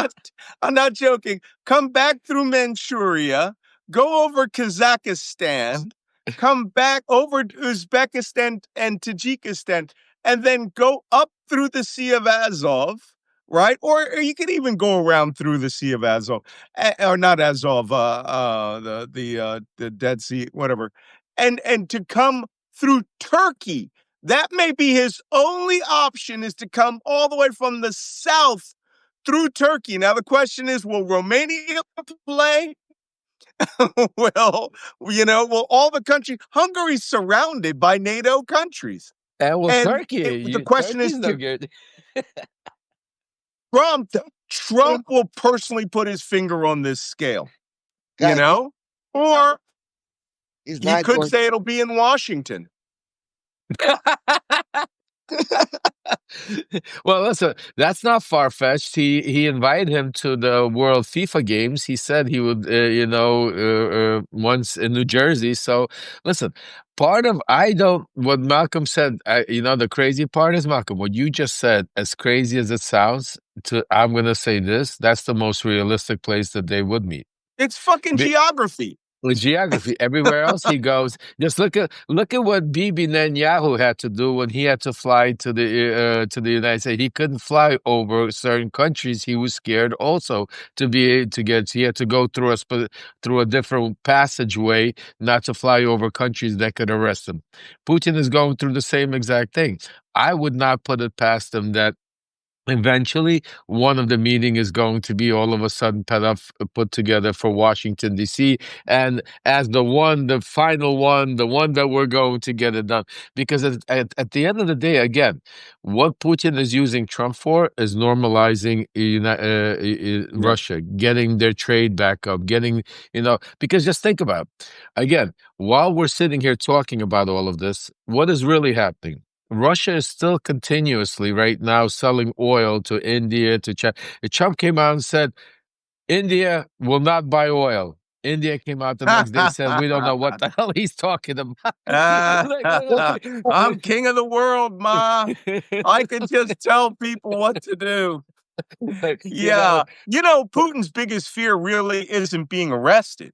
not joking. Come back through Manchuria, go over Kazakhstan, come back over to Uzbekistan and Tajikistan, and then go up through the Sea of Azov, right? Or you could even go around through the Sea of Azov, or not Azov, the Dead Sea, whatever, and to come through Turkey. That may be his only option, is to come all the way from the south through Turkey. Now the question is, will Romania play? Will all the country? Hungary's surrounded by NATO countries, Well, and the question is, Turkey's no good. Trump. Trump will personally put his finger on this scale, Guys, or he's he not could going. say it'll be in Washington. Well, listen, that's not far-fetched. He invited him to the World FIFA Games. He said he would, once in New Jersey. So, listen, part of I don't what Malcolm said. The crazy part is Malcolm. What you just said, as crazy as it sounds, I'm gonna say this. That's the most realistic place that they would meet. It's fucking geography. With geography, everywhere else he goes, just look at what Bibi Netanyahu had to do when he had to fly to the United States. He couldn't fly over certain countries. He was scared also to get. He had to go through a different passageway, not to fly over countries that could arrest him. Putin is going through the same exact thing. I would not put it past him that eventually, one of the meeting is going to be all of a sudden put together for Washington, D.C. And as the final one, the one that we're going to get it done. Because at the end of the day, again, what Putin is using Trump for is normalizing Russia, getting their trade back up, because just think about it. Again, while we're sitting here talking about all of this, what is really happening? Russia is still continuously right now selling oil to India, to China. Trump came out and said, India will not buy oil. India came out the next day and said, we don't know what the hell he's talking about. I'm king of the world, Ma. I can just tell people what to do. Yeah. Putin's biggest fear really isn't being arrested.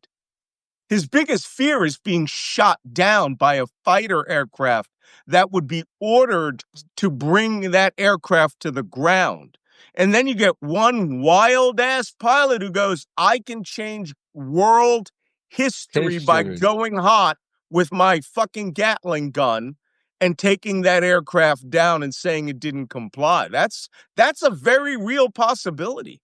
His biggest fear is being shot down by a fighter aircraft that would be ordered to bring that aircraft to the ground. And then you get one wild ass pilot who goes, I can change world history by going hot with my fucking Gatling gun and taking that aircraft down and saying it didn't comply. That's a very real possibility.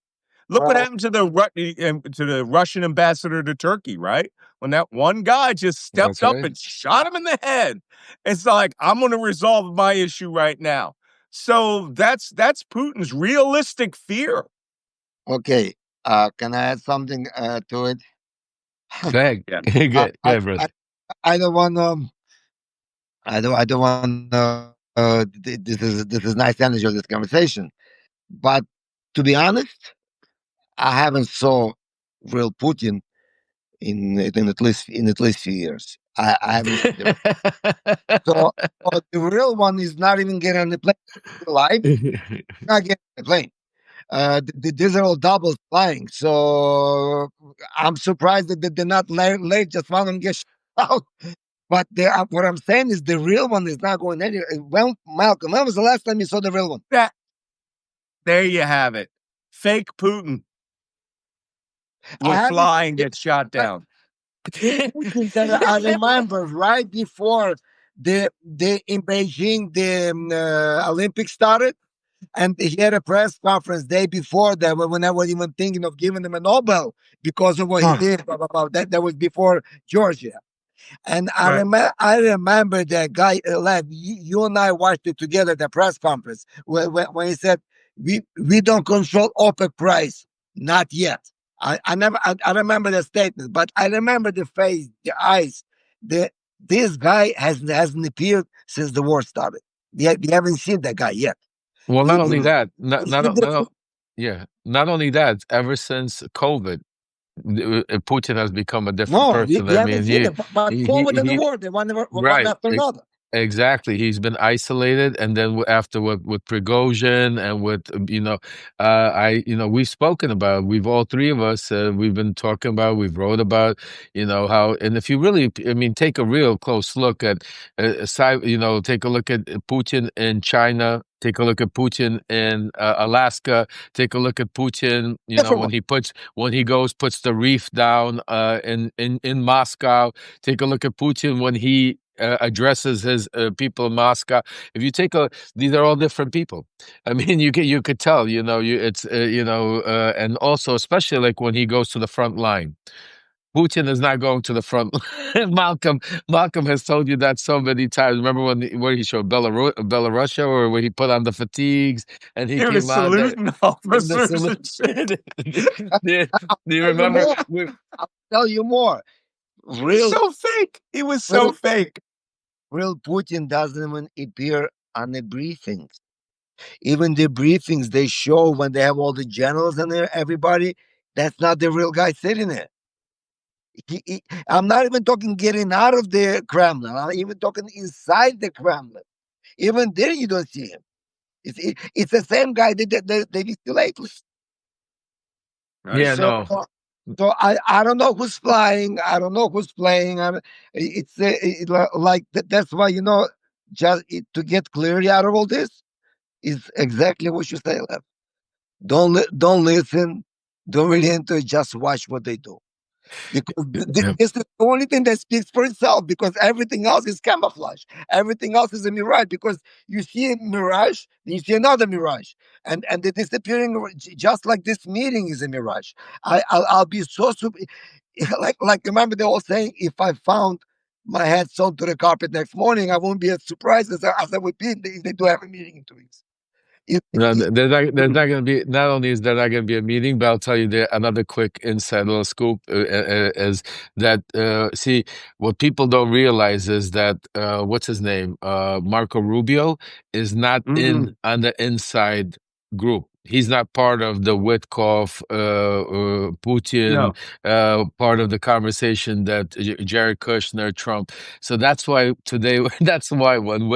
Look what happened to the Russian ambassador to Turkey, right? When that one guy just stepped up and shot him in the head. It's like, I'm going to resolve my issue right now. So that's Putin's realistic fear. Okay. Can I add something to it? Go ahead. Yeah. Go ahead, brother. I don't want I don't want this is nice energy of this conversation. But to be honest, I haven't saw real Putin in at least few years. I haven't seen him. So the real one is not even getting on the plane alive. Not getting on the plane. These are all doubles flying. So I'm surprised that they're not late. Just want them to get shot out. But what I'm saying is the real one is not going anywhere. Well, Malcolm, when was the last time you saw the real one? There you have it. Fake Putin will fly and get shot down. I remember right before the in Beijing the Olympics started, and he had a press conference day before that when I was even thinking of giving him a Nobel because of what he did. Blah, blah, blah. That was before Georgia. And I remember that guy, Lev, you and I watched it together, the press conference, when he said, we don't control OPEC price, not yet. I remember the statement, but I remember the face, the eyes. This guy hasn't appeared since the war started. We haven't seen that guy yet. Well, not only that, not only that, ever since COVID, Putin has become a different person. I mean, but COVID and the war, they one after another. Exactly. He's been isolated, and then after with Prigozhin and with we've spoken about. We've all three of us. We've been talking about. We've wrote about. How. And if you really, take a real close look at, take a look at Putin in China. Take a look at Putin in Alaska. Take a look at Putin. When he puts the reef down in Moscow. Take a look at Putin when he addresses his people in Moscow. If you these are all different people. I mean, you could tell. And also especially like when he goes to the front line. Putin is not going to the front. Malcolm has told you that so many times. Remember where he showed Belarusia, or where he put on the fatigues and he came out. Do you remember? I'll tell you more. So fake. He was so fake. Real Putin doesn't even appear on the briefings. Even the briefings they show when they have all the generals and everybody, that's not the real guy sitting there. I'm not even talking getting out of the Kremlin. I'm even talking inside the Kremlin. Even there, you don't see him. It's the same guy that is still lately. Right. Yeah, So, no. I don't know who's flying. I don't know who's playing. Like that's why just to get clarity out of all this is exactly what you say, Lev. Don't listen. Don't read into it. Just watch what they do. Because Yeah. this is the only thing that speaks for itself, because everything else is camouflage. Everything else is a mirage, because you see a mirage, then you see another mirage, and the disappearing, just like this meeting is a mirage. I'll be so super, like remember they all saying, if I found my head sewn to the carpet next morning, I won't be as surprised as I would be if they do have a meeting in 2 weeks. It, No, it, there's not going to be. Not only is there not going to be a meeting, but I'll tell you another quick inside little scoop is that see, what people don't realize is that what's his name, Marco Rubio, is not Mm, in on the inside group. He's not part of the Witkoff, Putin, no. part of the conversation that Jared Kushner, Trump. So that's why today, that's why when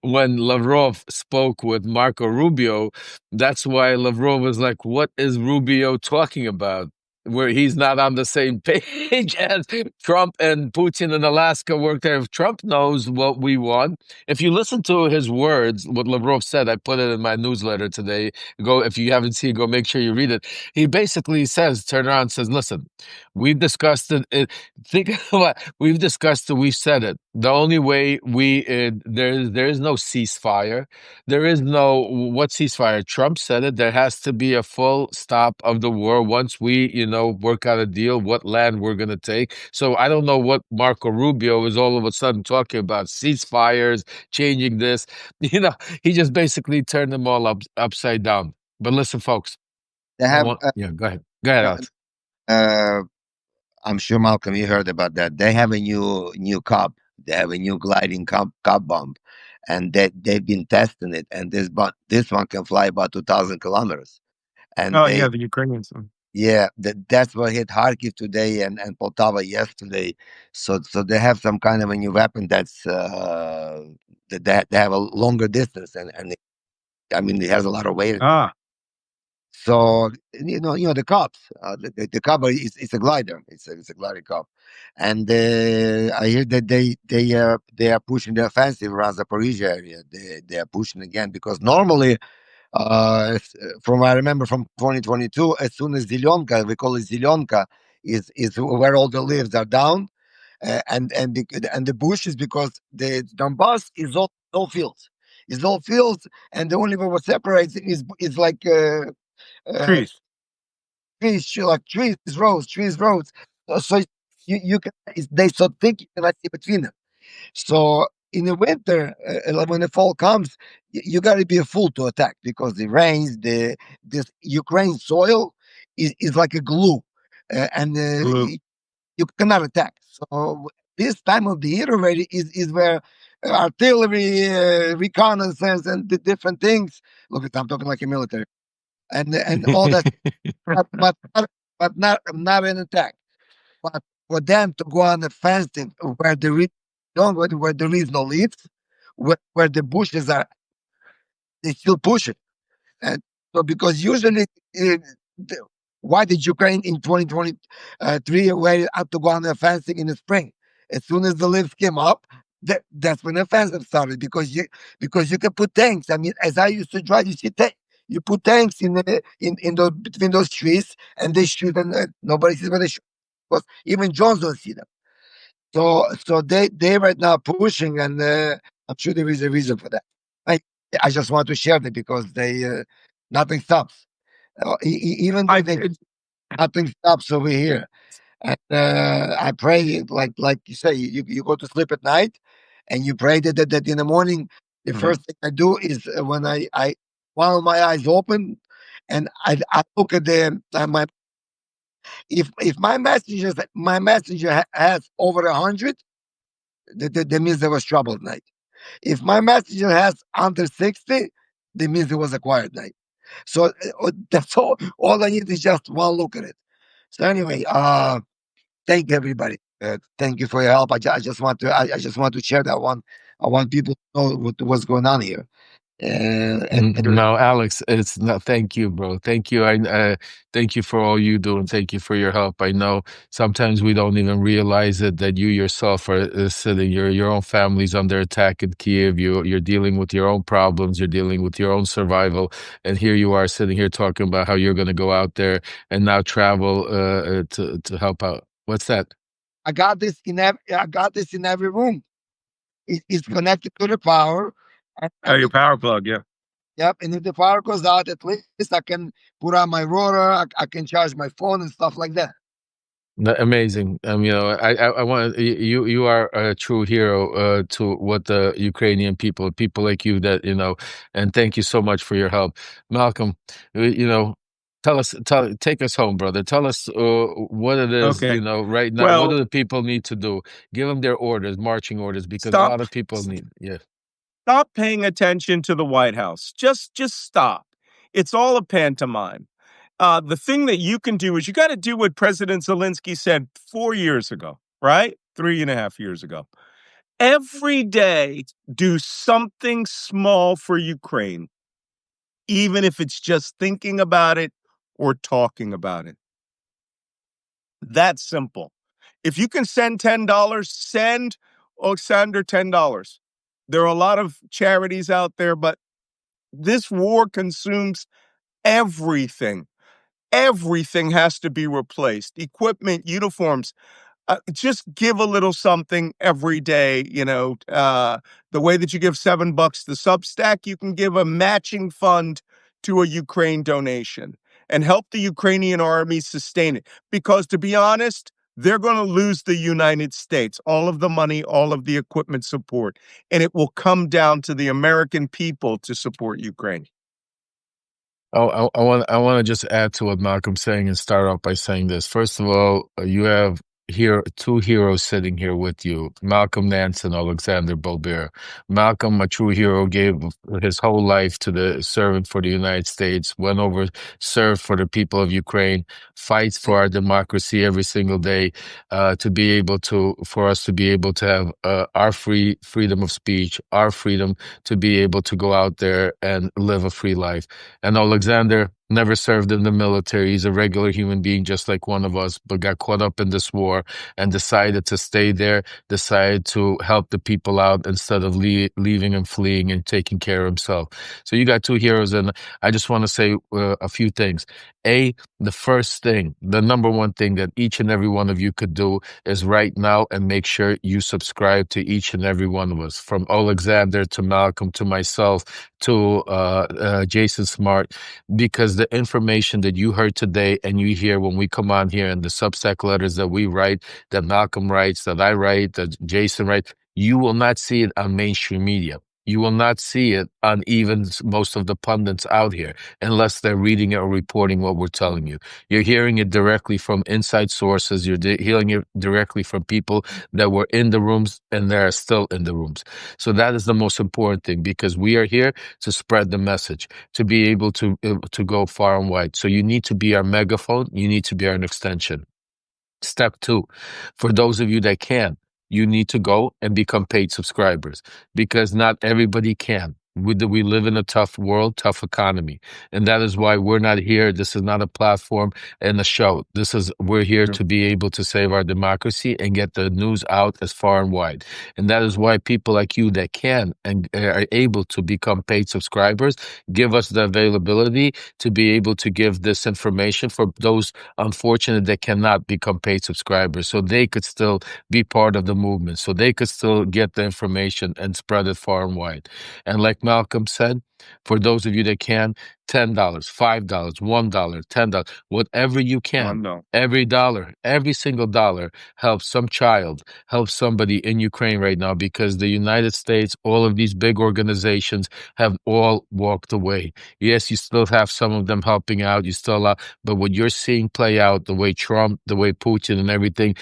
when Lavrov spoke with Marco Rubio, that's why Lavrov was like, "What is Rubio talking about?" Where he's not on the same page as Trump and Putin in Alaska work there. If Trump knows what we want, if you listen to his words, what Lavrov said, I put it in my newsletter today. Go, if you haven't seen, go make sure you read it. He basically says, turn around and says, listen, we've discussed it. Think about, we've discussed it. We've said it. The only way there is no ceasefire. There is no what ceasefire. Trump said it. There has to be a full stop of the war once we, work out a deal. What land we're going to take. So I don't know what Marco Rubio is all of a sudden talking about ceasefires, changing this. You know, he just basically turned them all upside down. But listen, folks. they I have. want. Yeah, go ahead. Go ahead, Alex. Uh, I'm sure Malcolm, you heard about that. They have a new cup. They have a new gliding cup bomb, and they've been testing it. And this one can fly about 2,000 kilometers. And Oh, yeah, the Ukrainians. yeah, that's what hit Kharkiv today and Poltava yesterday. So they have some kind of a new weapon that they have a longer distance, and I mean it has a lot of weight. Ah, So the cops, the cover is a glider. It's a glider cop, and I hear that they are pushing the offensive around Zaporizhia area. They are pushing again, because normally, from I remember from 2022, as soon as Zilyonka, we call it Zilyonka, is where all the leaves are down, and the bushes, because the Donbass is all fields. It's all fields, and the only way what separates is like. Uh, trees. trees, roads. So you can, they so thick you cannot see between them. So in the winter, like when the fall comes, you got to be a fool to attack, because the rains, this Ukraine soil is like a glue, and Blue. you cannot attack. So this time of the year already is where artillery, reconnaissance, and the different things. Look, I'm talking like a military, and all that, but but not, not an attack. But for them to go on offensive where there is where there is no leads, where the bushes are, they still push it. And so, because usually, uh, the, why did Ukraine in 2023 where have to go on the offensive in the spring? As soon as the leaves came up, that's when the offensive started, because you can put tanks. I mean, as I used to drive, you see you put tanks in those between those trees, and they shoot, and nobody sees where they shoot. Because even drones don't see them. So they right now pushing, and I'm sure there is a reason for that. I I just want to share that, because they nothing stops. Even I though nothing stops over here. And I pray, like you say, you go to sleep at night, and you pray that in the morning, the Mhm. first thing I do is, when I while my eyes open, and I look at my, if my messenger has over 100, that means there was trouble at night. If my messenger has under 60, that means it was a quiet night. So that's all I need is just one look at it. So anyway, thank everybody. Thank you for your help. I just want to I just want to share that one. I want people to know what's going on here. No, Alex, it's not. Thank you, bro. Thank you. Thank you for all you do, and thank you for your help. I know sometimes we don't even realize it that you yourself are sitting. Your own family's under attack in Kiev. You're dealing with your own problems. You're dealing with your own survival, and here you are sitting here talking about how you're going to go out there and now travel to help out. What's that? I got this in every room. It's connected to the power. Oh, your power plug, yeah. Yep. And if the power goes out, at least I can put on my router. I can charge my phone and stuff like that. Amazing. I want you are a true hero to what the Ukrainian people like you that and thank you so much for your help, Malcolm. Take us home, brother. Tell us what it is, Okay. right now. What do Well, the people need to do? Give them their orders, marching orders, because a stop lot of people need. Yeah. stop paying attention to the White House. Just stop. It's all a pantomime. The thing that you can do is you got to do what President Zelensky said 4 years ago, right? 3.5 years ago. Every day, do something small for Ukraine, even if it's just thinking about it or talking about it. That's simple. If you can send $10, send Alexander $10. There are a lot of charities out there, but this war consumes everything. Everything has to be replaced. Equipment, uniforms. Just give a little something every day. The way that you give $7 to Substack, you can give a matching fund to a Ukraine donation and help the Ukrainian army sustain it. Because to be honest, they're going to lose the United States, all of the money, all of the equipment support, and it will come down to the American people to support Ukraine. Oh, I want to just add to what Malcolm's saying and start off by saying this. First of all, you have here two heroes sitting here with you, Malcolm Nance and Alexander Bolbir. Malcolm, a true hero, gave his whole life to the serving for the United States, went over, served for the people of Ukraine, fights for our democracy every single day, for us to be able to have our freedom of speech, our freedom to be able to go out there and live a free life. And Alexander never served in the military. He's a regular human being, just like one of us, but got caught up in this war and decided to stay there, decided to help the people out instead of leaving and fleeing and taking care of himself. So you got two heroes, and I just want to say a few things. The first thing, the number one thing that each and every one of you could do is right now and make sure you subscribe to each and every one of us, from Alexander to Malcolm to myself to Jason Smart, because the information that you heard today and you hear when we come on here and the Substack letters that we write, that Malcolm writes, that I write, that Jason writes, you will not see it on mainstream media. You will not see it on even most of the pundits out here unless they're reading it or reporting what we're telling you. You're hearing it directly from inside sources. You're hearing it directly from people that were in the rooms and that are still in the rooms. So that is the most important thing, because we are here to spread the message, to be able to go far and wide. So you need to be our megaphone. You need to be our extension. Step two, for those of you that can, you need to go and become paid subscribers, because not everybody can. We live in a tough world, tough economy. And that is why we're not here. This is not a platform and a show. We're here to be able to save our democracy and get the news out as far and wide. And that is why people like you that can and are able to become paid subscribers give us the availability to be able to give this information for those unfortunate that cannot become paid subscribers, so they could still be part of the movement, so they could still get the information and spread it far and wide. And like Malcolm said, for those of you that can, $10, $5, $1, $10, whatever you can. No. Every dollar, every single dollar helps some child, helps somebody in Ukraine right now, because the United States, all of these big organizations have all walked away. Yes, you still have some of them helping out. You still are, but what you're seeing play out, the way Trump, the way Putin and everything,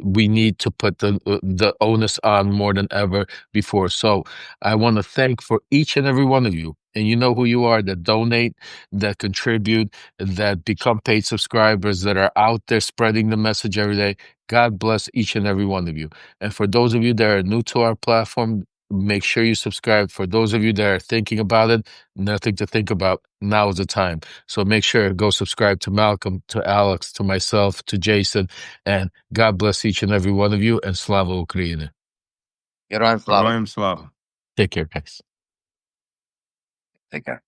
we need to put the onus on more than ever before. So I want to thank for each and every one of you And you know who you are, that donate, that contribute, that become paid subscribers, that are out there spreading the message every day. God bless each and every one of you. And for those of you that are new to our platform, make sure you subscribe. For those of you that are thinking about it, nothing to think about. Now is the time. So make sure go subscribe to Malcolm, to Alex, to myself, to Jason, and God bless each and every one of you. And Slava Ukraini. Героям слава. Героям слава. Take care, guys. Take care.